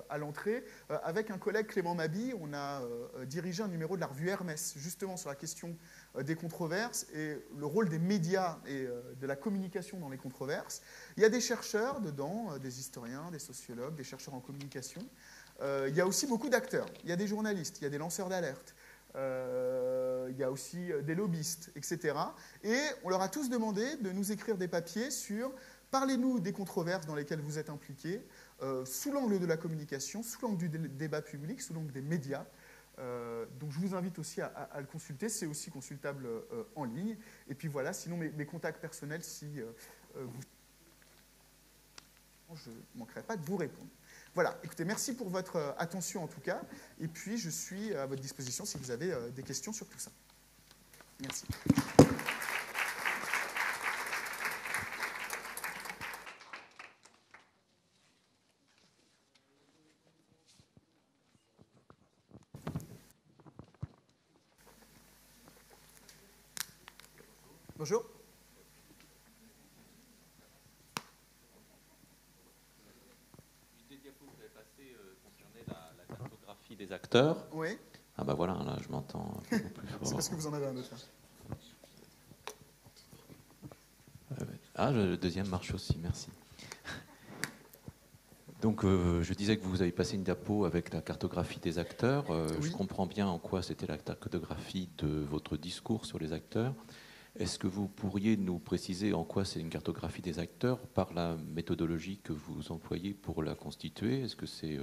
à l'entrée. Avec un collègue, Clément Mabi, on a dirigé un numéro de la revue Hermès, justement sur la question des controverses et le rôle des médias et de la communication dans les controverses. Il y a des chercheurs dedans, des historiens, des sociologues, des chercheurs en communication. Il y a aussi beaucoup d'acteurs. Il y a des journalistes, il y a des lanceurs d'alerte. Il y a aussi des lobbyistes, etc. Et on leur a tous demandé de nous écrire des papiers sur « Parlez-nous des controverses dans lesquelles vous êtes impliqués, sous l'angle de la communication, sous l'angle du débat public, sous l'angle des médias ». Donc je vous invite aussi à le consulter, c'est aussi consultable en ligne. Et puis voilà, sinon mes contacts personnels, si je ne manquerai pas de vous répondre. Voilà, écoutez, merci pour votre attention en tout cas, et puis je suis à votre disposition si vous avez des questions sur tout ça. Merci. Bonjour. Des acteurs. Oui. Ah bah voilà, là je m'entends un peu plus fort. C'est parce que vous en avez un autre. Ah, le deuxième marche aussi, merci. Donc je disais que vous avez passé une diapo avec la cartographie des acteurs. Oui. Je comprends bien en quoi c'était la cartographie de votre discours sur les acteurs. Est-ce que vous pourriez nous préciser en quoi c'est une cartographie des acteurs par la méthodologie que vous employez pour la constituer? Est-ce que c'est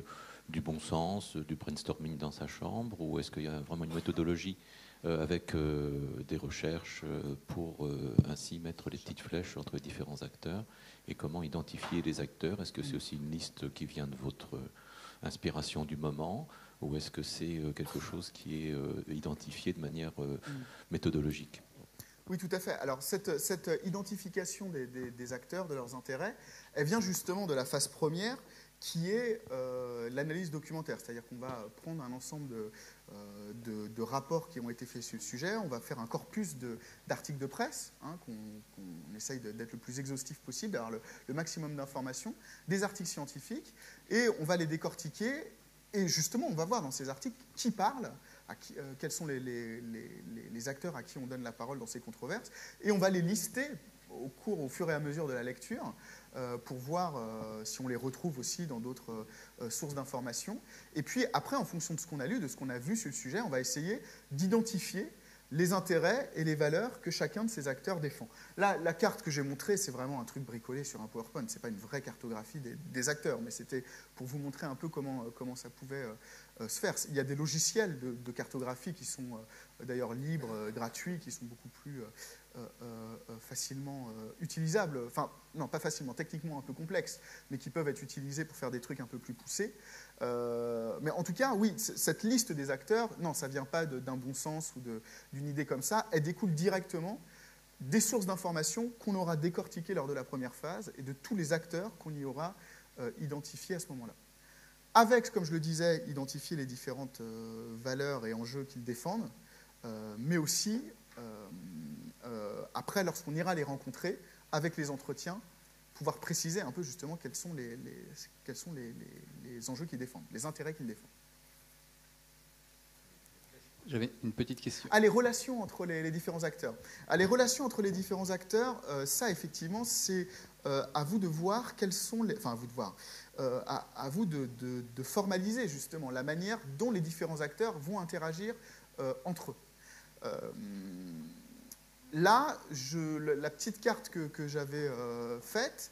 du bon sens, du brainstorming dans sa chambre, ou est-ce qu'il y a vraiment une méthodologie avec des recherches pour ainsi mettre les petites flèches entre les différents acteurs? Et comment identifier les acteurs? Est-ce que c'est aussi une liste qui vient de votre inspiration du moment, ou est-ce que c'est quelque chose qui est identifié de manière méthodologique? Oui, tout à fait. Alors, cette identification des acteurs, de leurs intérêts, elle vient justement de la phase première, qui est l'analyse documentaire. C'est-à-dire qu'on va prendre un ensemble de rapports qui ont été faits sur le sujet, on va faire un corpus d'articles de presse, qu'on essaye d'être le plus exhaustif possible, d'avoir le maximum d'informations, des articles scientifiques, et on va les décortiquer, et justement, on va voir dans ces articles qui parle, quels sont les acteurs à qui on donne la parole dans ces controverses, et on va les lister au fur et à mesure de la lecture, pour voir si on les retrouve aussi dans d'autres sources d'informations. Et puis après, en fonction de ce qu'on a lu, de ce qu'on a vu sur le sujet, on va essayer d'identifier les intérêts et les valeurs que chacun de ces acteurs défend. Là, la carte que j'ai montrée, c'est vraiment un truc bricolé sur un PowerPoint. Ce n'est pas une vraie cartographie des acteurs, mais c'était pour vous montrer un peu comment ça pouvait se faire. Il y a des logiciels de cartographie qui sont d'ailleurs libres, gratuits, qui sont beaucoup plus facilement utilisables. Enfin, non, pas facilement, techniquement un peu complexes, mais qui peuvent être utilisés pour faire des trucs un peu plus poussés. Mais en tout cas, oui, cette liste des acteurs, non, ça ne vient pas d'un bon sens ou d'une idée comme ça. Elle découle directement des sources d'informations qu'on aura décortiquées lors de la première phase et de tous les acteurs qu'on y aura identifiés à ce moment-là. Avec, comme je le disais, identifier les différentes valeurs et enjeux qu'ils défendent, mais aussi, après, lorsqu'on ira les rencontrer, avec les entretiens, pouvoir préciser un peu justement quels sont les enjeux qu'ils défendent, les intérêts qu'ils défendent. J'avais une petite question. Les relations entre les différents acteurs. Les relations entre les différents acteurs, ça, effectivement, c'est à vous de voir quels sont les... Enfin, à vous de voir. À vous de formaliser, justement, la manière dont les différents acteurs vont interagir entre eux. Là, la petite carte que j'avais faite,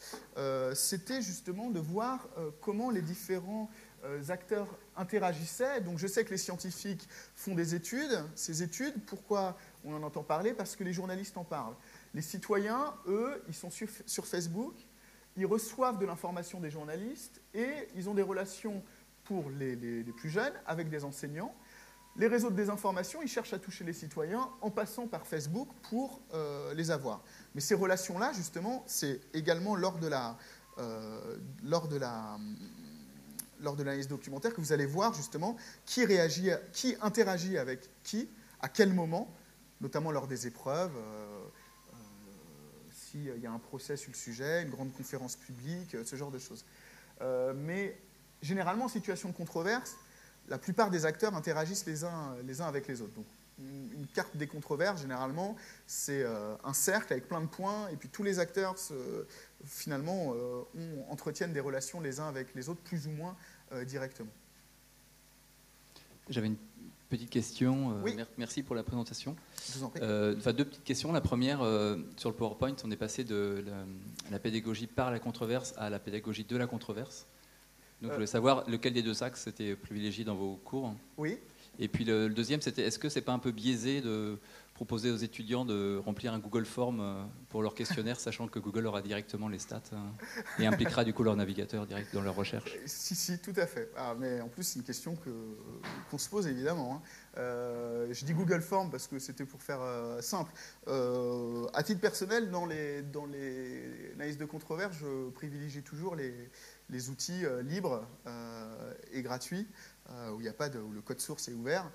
c'était justement de voir comment les différents acteurs interagissaient. Donc je sais que les scientifiques font des études. Ces études, pourquoi on en entend parler? Parce que les journalistes en parlent. Les citoyens, eux, ils sont sur Facebook, ils reçoivent de l'information des journalistes et ils ont des relations pour les plus jeunes avec des enseignants. Les réseaux de désinformation, ils cherchent à toucher les citoyens en passant par Facebook pour les avoir. Mais ces relations-là, justement, c'est également lors de l'analyse documentaire que vous allez voir, justement, qui interagit avec qui, à quel moment, notamment lors des épreuves, s'il y a un procès sur le sujet, une grande conférence publique, ce genre de choses. Mais généralement, en situation de controverse, la plupart des acteurs interagissent les uns avec les autres. Donc, une carte des controverses, généralement, c'est un cercle avec plein de points, et puis tous les acteurs, finalement, entretiennent des relations les uns avec les autres, plus ou moins directement. J'avais une petite question. Oui. Merci pour la présentation. Je vous en prie. Deux petites questions. La première, sur le PowerPoint, on est passé de la pédagogie par la controverse à la pédagogie de la controverse. Donc, je voulais savoir lequel des deux axes était privilégié dans vos cours. Oui. Et puis le deuxième, c'était est-ce que c'est pas un peu biaisé de proposer aux étudiants de remplir un Google Form pour leur questionnaire, sachant que Google aura directement les stats et impliquera du coup leur navigateur direct dans leur recherche? Si, tout à fait. Mais en plus, c'est une question qu'on se pose évidemment. Je dis Google Form parce que c'était pour faire simple. À titre personnel, dans les analyses de controverse, je privilégie toujours les outils libres et gratuits, où le code source est ouvert.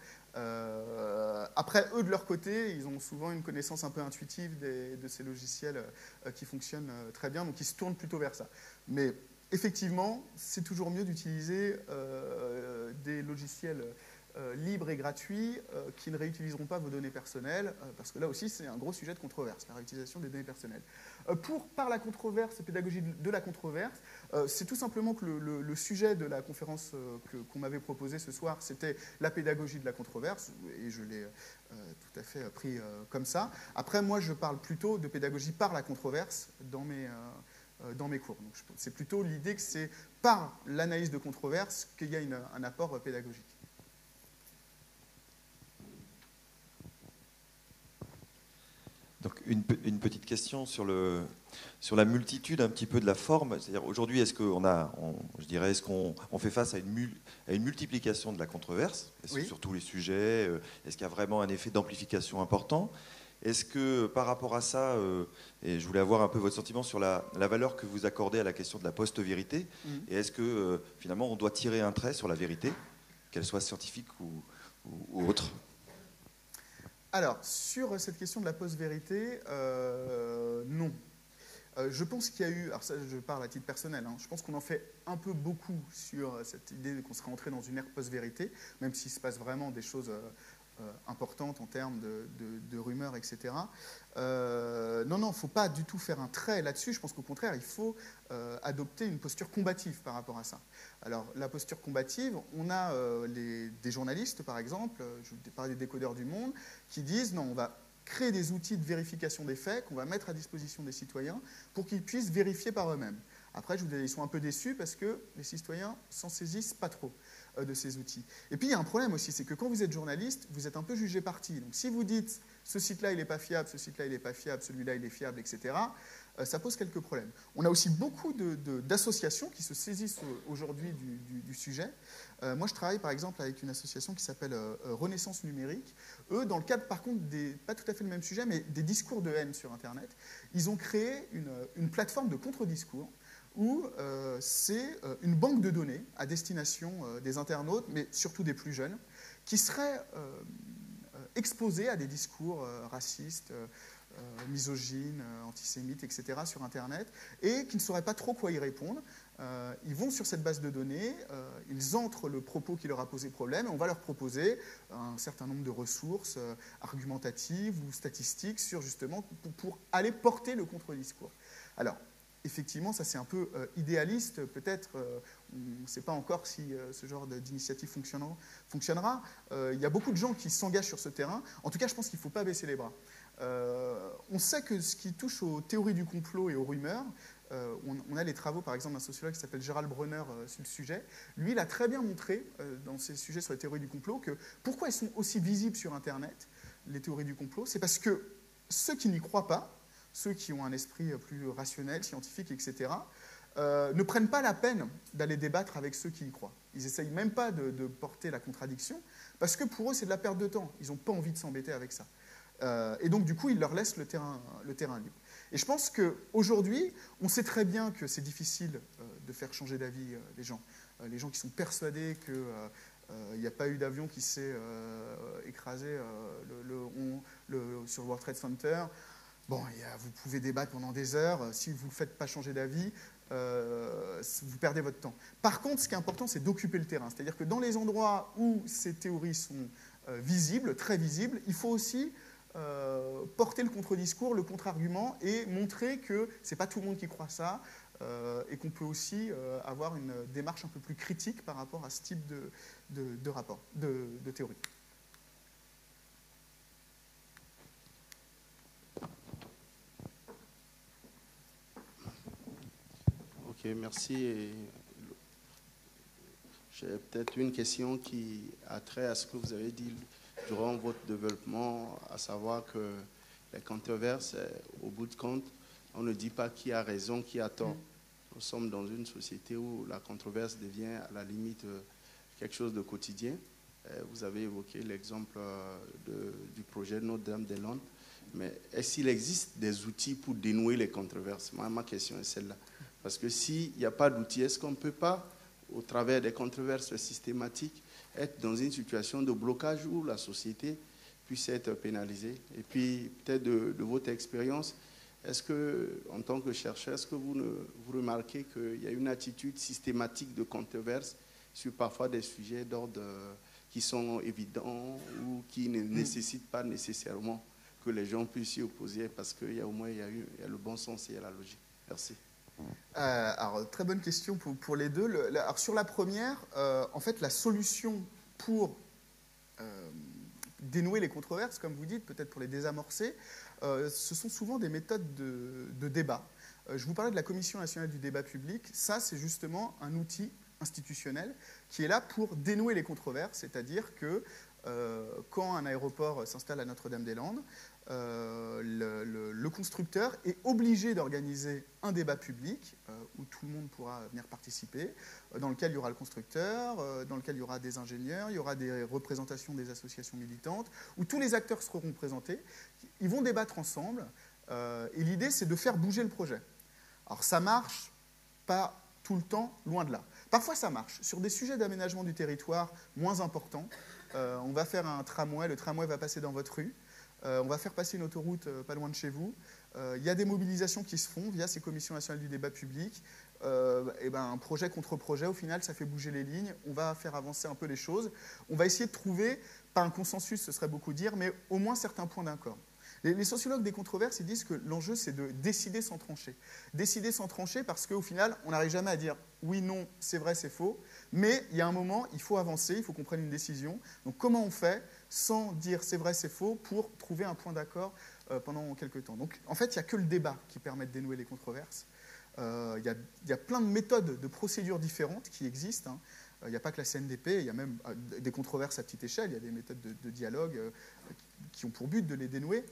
Après, eux, de leur côté, ils ont souvent une connaissance un peu intuitive de ces logiciels qui fonctionnent très bien, donc ils se tournent plutôt vers ça. Mais effectivement, c'est toujours mieux d'utiliser des logiciels libres et gratuits qui ne réutiliseront pas vos données personnelles, parce que là aussi, c'est un gros sujet de controverse, la réutilisation des données personnelles. Par la controverse, pédagogie de la controverse, c'est tout simplement que le sujet de la conférence qu'on m'avait proposée ce soir, c'était la pédagogie de la controverse, et je l'ai tout à fait pris comme ça. Après, moi, je parle plutôt de pédagogie par la controverse dans mes cours. Donc, c'est plutôt l'idée que c'est par l'analyse de controverse qu'il y a un apport pédagogique. Donc une petite question sur la multitude un petit peu de la forme. C'est-à-dire aujourd'hui, est-ce qu'on fait face à une multiplication de la controverse? Est-ce que sur tous les sujets, est-ce qu'il y a vraiment un effet d'amplification important? Est-ce que par rapport à ça, et je voulais avoir un peu votre sentiment sur la valeur que vous accordez à la question de la post-vérité, et est-ce que finalement on doit tirer un trait sur la vérité, qu'elle soit scientifique ou autre? Alors, sur cette question de la post-vérité, non. Je pense qu'il y a eu, alors ça je parle à titre personnel, je pense qu'on en fait un peu beaucoup sur cette idée qu'on serait entré dans une ère post-vérité, même s'il se passe vraiment des choses importante en termes de rumeurs, etc. Non, il ne faut pas du tout faire un trait là-dessus. Je pense qu'au contraire, il faut adopter une posture combative par rapport à ça. Alors, la posture combative, on a des journalistes, par exemple, je vous parlais des décodeurs du Monde, qui disent non, on va créer des outils de vérification des faits qu'on va mettre à disposition des citoyens pour qu'ils puissent vérifier par eux-mêmes. Après, je vous dis, ils sont un peu déçus parce que les citoyens s'en saisissent pas trop de ces outils. Et puis, il y a un problème aussi, c'est que quand vous êtes journaliste, vous êtes un peu jugé parti. Donc, si vous dites, ce site-là, il n'est pas fiable, ce site-là, il n'est pas fiable, celui-là, il est fiable, etc., ça pose quelques problèmes. On a aussi beaucoup d'associations qui se saisissent aujourd'hui du sujet. Moi, je travaille, par exemple, avec une association qui s'appelle Renaissance Numérique. Eux, dans le cadre, par contre, pas tout à fait le même sujet, mais des discours de haine sur Internet, ils ont créé une plateforme de contre-discours où c'est une banque de données à destination des internautes, mais surtout des plus jeunes, qui seraient exposés à des discours racistes, misogynes, antisémites, etc. sur Internet, et qui ne sauraient pas trop quoi y répondre. Ils vont sur cette base de données, ils entrent le propos qui leur a posé problème, et on va leur proposer un certain nombre de ressources argumentatives ou statistiques sur justement pour aller porter le contre-discours. Alors, effectivement, ça c'est un peu idéaliste, peut-être, on ne sait pas encore si ce genre d'initiative fonctionnera. Il y a beaucoup de gens qui s'engagent sur ce terrain. En tout cas, je pense qu'il ne faut pas baisser les bras. On sait que ce qui touche aux théories du complot et aux rumeurs, on a les travaux par exemple d'un sociologue qui s'appelle Gérald Bronner sur le sujet. Lui, il a très bien montré dans ses sujets sur les théories du complot que pourquoi elles sont aussi visibles sur Internet, les théories du complot, c'est parce que ceux qui n'y croient pas, ceux qui ont un esprit plus rationnel, scientifique, etc., ne prennent pas la peine d'aller débattre avec ceux qui y croient. Ils n'essayent même pas de porter la contradiction, parce que pour eux, c'est de la perte de temps. Ils n'ont pas envie de s'embêter avec ça. Et donc, du coup, ils leur laissent le terrain libre. Et je pense qu'aujourd'hui, on sait très bien que c'est difficile de faire changer d'avis les gens. Les gens qui sont persuadés qu'il n'y a pas eu d'avion qui s'est écrasé sur le World Trade Center. Bon, vous pouvez débattre pendant des heures. Si vous ne faites pas changer d'avis, vous perdez votre temps. Par contre, ce qui est important, c'est d'occuper le terrain. C'est-à-dire que dans les endroits où ces théories sont visibles, très visibles, il faut aussi porter le contre-discours, le contre-argument et montrer que ce n'est pas tout le monde qui croit ça et qu'on peut aussi avoir une démarche un peu plus critique par rapport à ce type de rapport, de théorie. Ok, merci. J'ai peut-être une question qui a trait à ce que vous avez dit durant votre développement, à savoir que les controverses, au bout de compte, on ne dit pas qui a raison, qui a tort. Nous sommes dans une société où la controverse devient à la limite quelque chose de quotidien. Vous avez évoqué l'exemple du projet Notre-Dame-des-Landes, mais est-ce qu'il existe des outils pour dénouer les controverses? Ma question est celle-là. Parce que s'il n'y a pas d'outils, est-ce qu'on ne peut pas, au travers des controverses systématiques, être dans une situation de blocage où la société puisse être pénalisée? Et puis, peut-être de votre expérience, est-ce que, en tant que chercheur, est-ce que vous remarquez qu'il y a une attitude systématique de controverse sur parfois des sujets d'ordre qui sont évidents ou qui ne nécessitent pas nécessairement que les gens puissent s'y opposer parce qu'il y a au moins il y a le bon sens et il y a la logique? Merci. Alors, très bonne question pour les deux. Alors, sur la première, en fait, la solution pour dénouer les controverses, comme vous dites, peut-être pour les désamorcer, ce sont souvent des méthodes de débat. Je vous parlais de la Commission nationale du débat public. Ça, c'est justement un outil institutionnel qui est là pour dénouer les controverses, c'est-à-dire que quand un aéroport s'installe à Notre-Dame-des-Landes, le constructeur est obligé d'organiser un débat public où tout le monde pourra venir participer, dans lequel il y aura le constructeur, dans lequel il y aura des ingénieurs, il y aura des représentations des associations militantes, où tous les acteurs seront présentés. Ils vont débattre ensemble, et l'idée, c'est de faire bouger le projet. Alors, ça marche pas tout le temps, loin de là. Parfois, ça marche. Sur des sujets d'aménagement du territoire moins importants, on va faire un tramway, le tramway va passer dans votre rue, on va faire passer une autoroute pas loin de chez vous. Il y a des mobilisations qui se font via ces commissions nationales du débat public. un projet contre projet, au final, ça fait bouger les lignes. On va faire avancer un peu les choses. On va essayer de trouver, pas un consensus, ce serait beaucoup dire, mais au moins certains points d'accord. Les sociologues des controverses, ils disent que l'enjeu, c'est de décider sans trancher. Décider sans trancher parce qu'au final, on n'arrive jamais à dire oui, non, c'est vrai, c'est faux. Mais il y a un moment, il faut avancer, il faut qu'on prenne une décision. Donc comment on fait sans dire c'est vrai, c'est faux pour trouver un point d'accord pendant quelques temps. Donc en fait, il n'y a que le débat qui permet de dénouer les controverses. Il y a plein de méthodes, de procédures différentes qui existent. Hein. Il n'y a pas que la CNDP, il y a même des controverses à petite échelle, il y a des méthodes de dialogue qui ont pour but de les dénouer.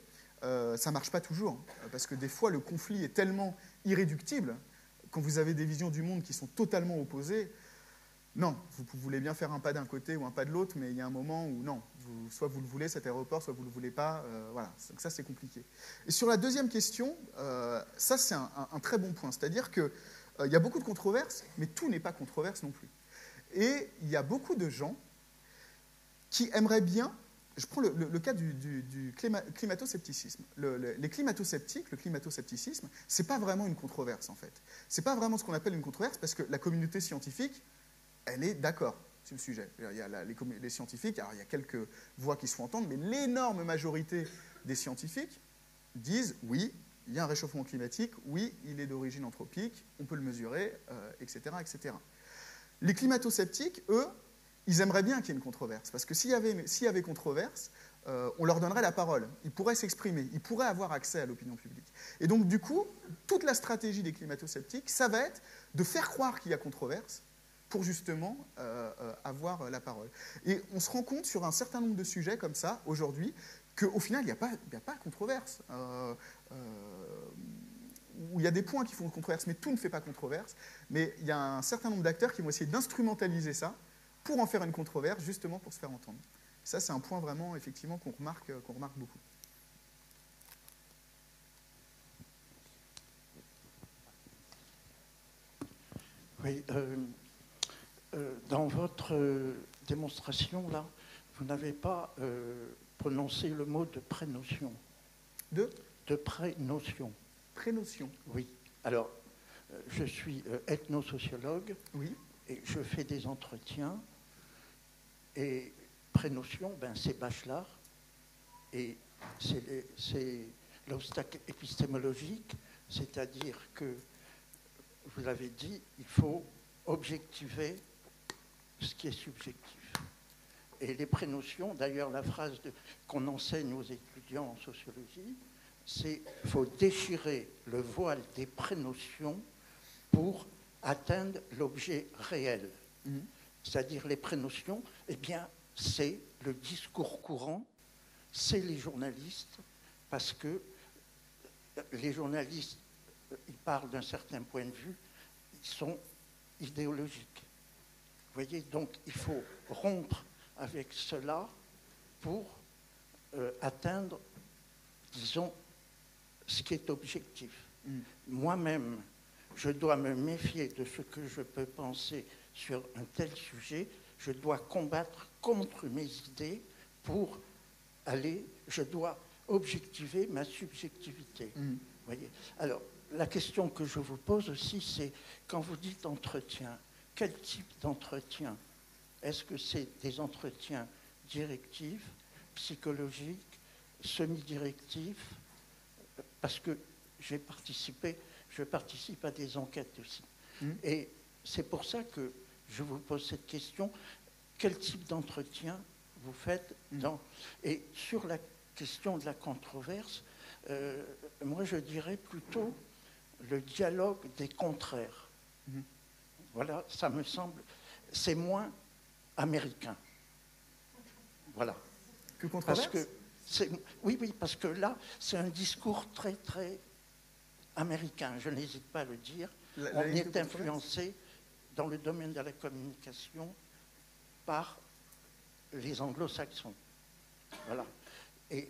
Ça ne marche pas toujours, parce que des fois, le conflit est tellement irréductible, quand vous avez des visions du monde qui sont totalement opposées, non, vous voulez bien faire un pas d'un côté ou un pas de l'autre, mais il y a un moment où non, soit vous le voulez, cet aéroport, soit vous ne le voulez pas, voilà, donc ça c'est compliqué. Et sur la deuxième question, ça c'est un très bon point, c'est-à-dire qu'il y a beaucoup de controverses, mais tout n'est pas controverse non plus. Et il y a beaucoup de gens qui aimeraient bien, je prends le cas du climato-scepticisme. Les climato-sceptiques, le climato-scepticisme, ce n'est pas vraiment une controverse en fait. Ce n'est pas vraiment ce qu'on appelle une controverse parce que la communauté scientifique, elle est d'accord sur le sujet. Il y a les scientifiques, alors il y a quelques voix qui se font entendre, mais l'énorme majorité des scientifiques disent oui, il y a un réchauffement climatique, oui, il est d'origine anthropique, on peut le mesurer, etc., etc. Les climato-sceptiques, eux, ils aimeraient bien qu'il y ait une controverse, parce que s'il y avait controverse, on leur donnerait la parole, ils pourraient s'exprimer, ils pourraient avoir accès à l'opinion publique. Et donc, du coup, toute la stratégie des climato-sceptiques, ça va être de faire croire qu'il y a controverse pour justement avoir la parole. Et on se rend compte sur un certain nombre de sujets comme ça, aujourd'hui, qu'au final, il n'y a pas de controverse. Où il y a des points qui font controverse, mais tout ne fait pas controverse. Mais il y a un certain nombre d'acteurs qui vont essayer d'instrumentaliser ça pour en faire une controverse, justement pour se faire entendre. Ça, c'est un point vraiment, effectivement, qu'on remarque beaucoup. Oui, dans votre démonstration, là, vous n'avez pas prononcé le mot de prénotion. De prénotion. Prénotion. Oui. Alors, je suis ethnosociologue. Oui. Et je fais des entretiens. Et prénotion, c'est Bachelard. Et c'est l'obstacle épistémologique, c'est-à-dire que, vous l'avez dit, il faut objectiver ce qui est subjectif. Et les prénotions, d'ailleurs la phrase qu'on enseigne aux étudiants en sociologie, c'est qu'il faut déchirer le voile des prénotions pour atteindre l'objet réel. C'est-à-dire les prénotions, eh bien, c'est le discours courant, c'est les journalistes, parce que les journalistes, ils parlent d'un certain point de vue, ils sont idéologiques. Vous voyez, donc il faut rompre avec cela pour atteindre, disons, ce qui est objectif. Moi-même, je dois me méfier de ce que je peux penser sur un tel sujet. Je dois combattre contre mes idées pour aller, je dois objectiver ma subjectivité. Voyez. Alors, la question que je vous pose aussi, c'est quand vous dites entretien, quel type d'entretien? Est-ce que c'est des entretiens directifs, psychologiques, semi-directifs? Parce que je participe à des enquêtes aussi. Et c'est pour ça que je vous pose cette question. Quel type d'entretien vous faites Et sur la question de la controverse, moi je dirais plutôt le dialogue des contraires. Voilà, ça me semble, c'est moins américain. Voilà. Que controverse? Parce que oui, parce que là, c'est un discours très, très américain, je n'hésite pas à le dire. On est influencé dans le domaine de la communication par les anglo-saxons. Voilà.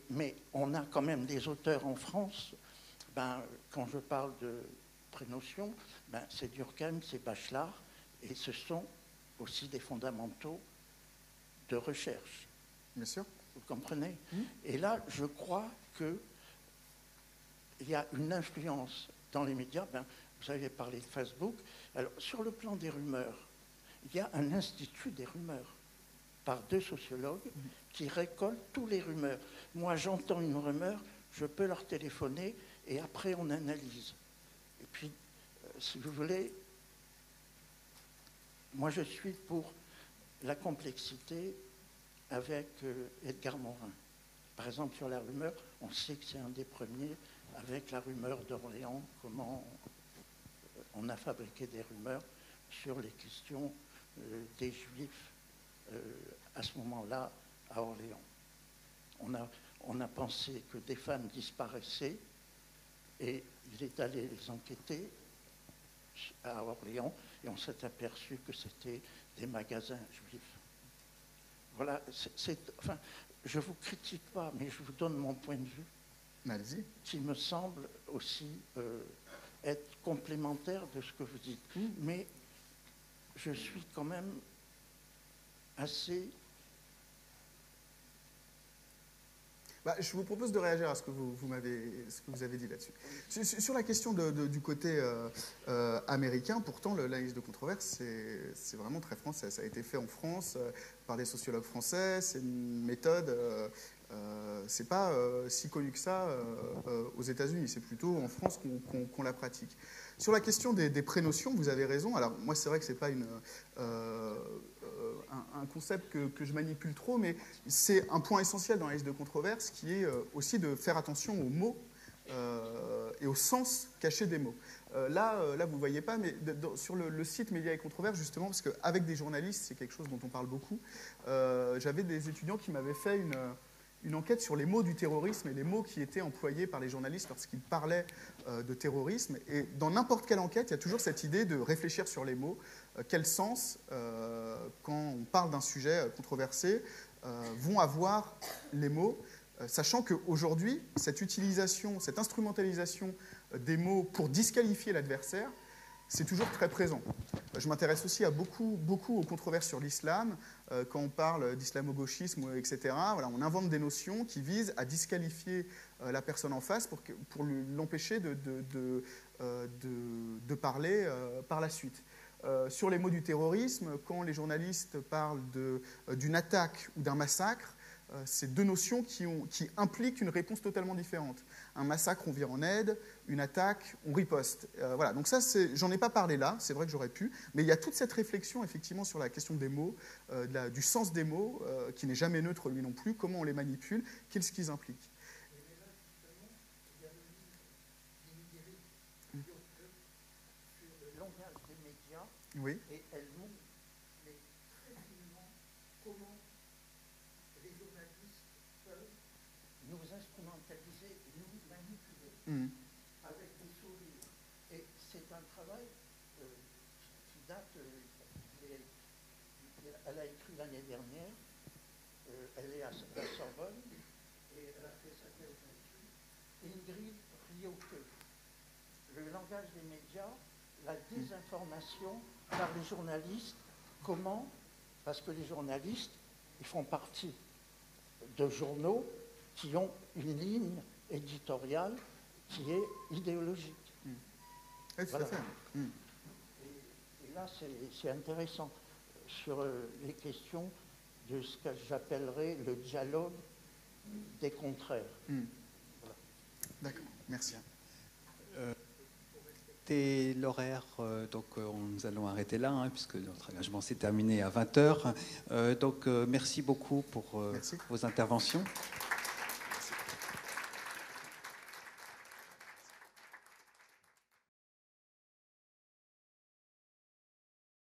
Mais on a quand même des auteurs en France, quand je parle de prénotion, c'est Durkheim, c'est Bachelard, et ce sont aussi des fondamentaux de recherche. Bien sûr. Vous comprenez? Et là, je crois qu'il y a une influence dans les médias. vous avez parlé de Facebook. Alors, sur le plan des rumeurs, il y a un institut des rumeurs par 2 sociologues qui récoltent tous les rumeurs. Moi, j'entends une rumeur, je peux leur téléphoner et après, on analyse. Et puis, si vous voulez, moi, je suis pour la complexité avec Edgar Morin. Par exemple, sur la rumeur, on sait que c'est un des premiers avec la rumeur d'Orléans, comment on a fabriqué des rumeurs sur les questions des Juifs à ce moment-là à Orléans. On a pensé que des femmes disparaissaient et il est allé les enquêter à Orléans et on s'est aperçu que c'était des magasins juifs. Voilà, enfin, je ne vous critique pas, mais je vous donne mon point de vue, qui me semble aussi être complémentaire de ce que vous dites. Mais je suis quand même assez... Je vous propose de réagir à ce que vous avez dit là-dessus. Sur la question du côté américain, pourtant, l'analyse de controverse, c'est vraiment très français. Ça a été fait en France par des sociologues français. C'est une méthode... c'est pas si connu que ça aux États-Unis. C'est plutôt en France qu'on la pratique. Sur la question des prénotions, vous avez raison. Alors, moi, c'est vrai que c'est pas un concept que je manipule trop, mais c'est un point essentiel dans la liste de controverse qui est aussi de faire attention aux mots et au sens caché des mots. Là, vous ne voyez pas, mais sur le site Médias et Controverses, justement, parce qu'avec des journalistes, c'est quelque chose dont on parle beaucoup, j'avais des étudiants qui m'avaient fait une enquête sur les mots du terrorisme et les mots qui étaient employés par les journalistes lorsqu'ils parlaient de terrorisme. Et dans n'importe quelle enquête, il y a toujours cette idée de réfléchir sur les mots. Quel sens, quand on parle d'un sujet controversé, vont avoir les mots, sachant qu'aujourd'hui, cette utilisation, cette instrumentalisation des mots pour disqualifier l'adversaire, c'est toujours très présent. Je m'intéresse aussi à beaucoup aux controverses sur l'islam. Quand on parle d'islamo-gauchisme, etc., voilà, on invente des notions qui visent à disqualifier la personne en face pour l'empêcher de parler par la suite. Sur les mots du terrorisme, quand les journalistes parlent d'une attaque ou d'un massacre, c'est 2 notions qui impliquent une réponse totalement différente. Un massacre, on vient en aide. Une attaque, on riposte. Voilà. Donc ça, j'en ai pas parlé là, c'est vrai que j'aurais pu, mais il y a toute cette réflexion, effectivement, sur la question des mots, du sens des mots, qui n'est jamais neutre, lui non plus, comment on les manipule, qu'est-ce qu'ils impliquent. Oui. Et elle montre très finement comment les journalistes peuvent nous instrumentaliser, nous manipuler avec des sourires. Et c'est un travail qui date, elle a écrit l'année dernière, elle est à la Sorbonne, et elle a fait sa thèse là-dessus. Ingrid Rioque, le langage des médias, la désinformation par les journalistes. Comment? Parce que les journalistes, ils font partie de journaux qui ont une ligne éditoriale qui est idéologique. Oui, tout à fait. Et là, c'est intéressant sur les questions de ce que j'appellerais le dialogue des contraires. Voilà. D'accord, merci. C'était l'horaire, donc nous allons arrêter là, puisque notre engagement s'est terminé à 20h. Donc merci beaucoup pour vos interventions.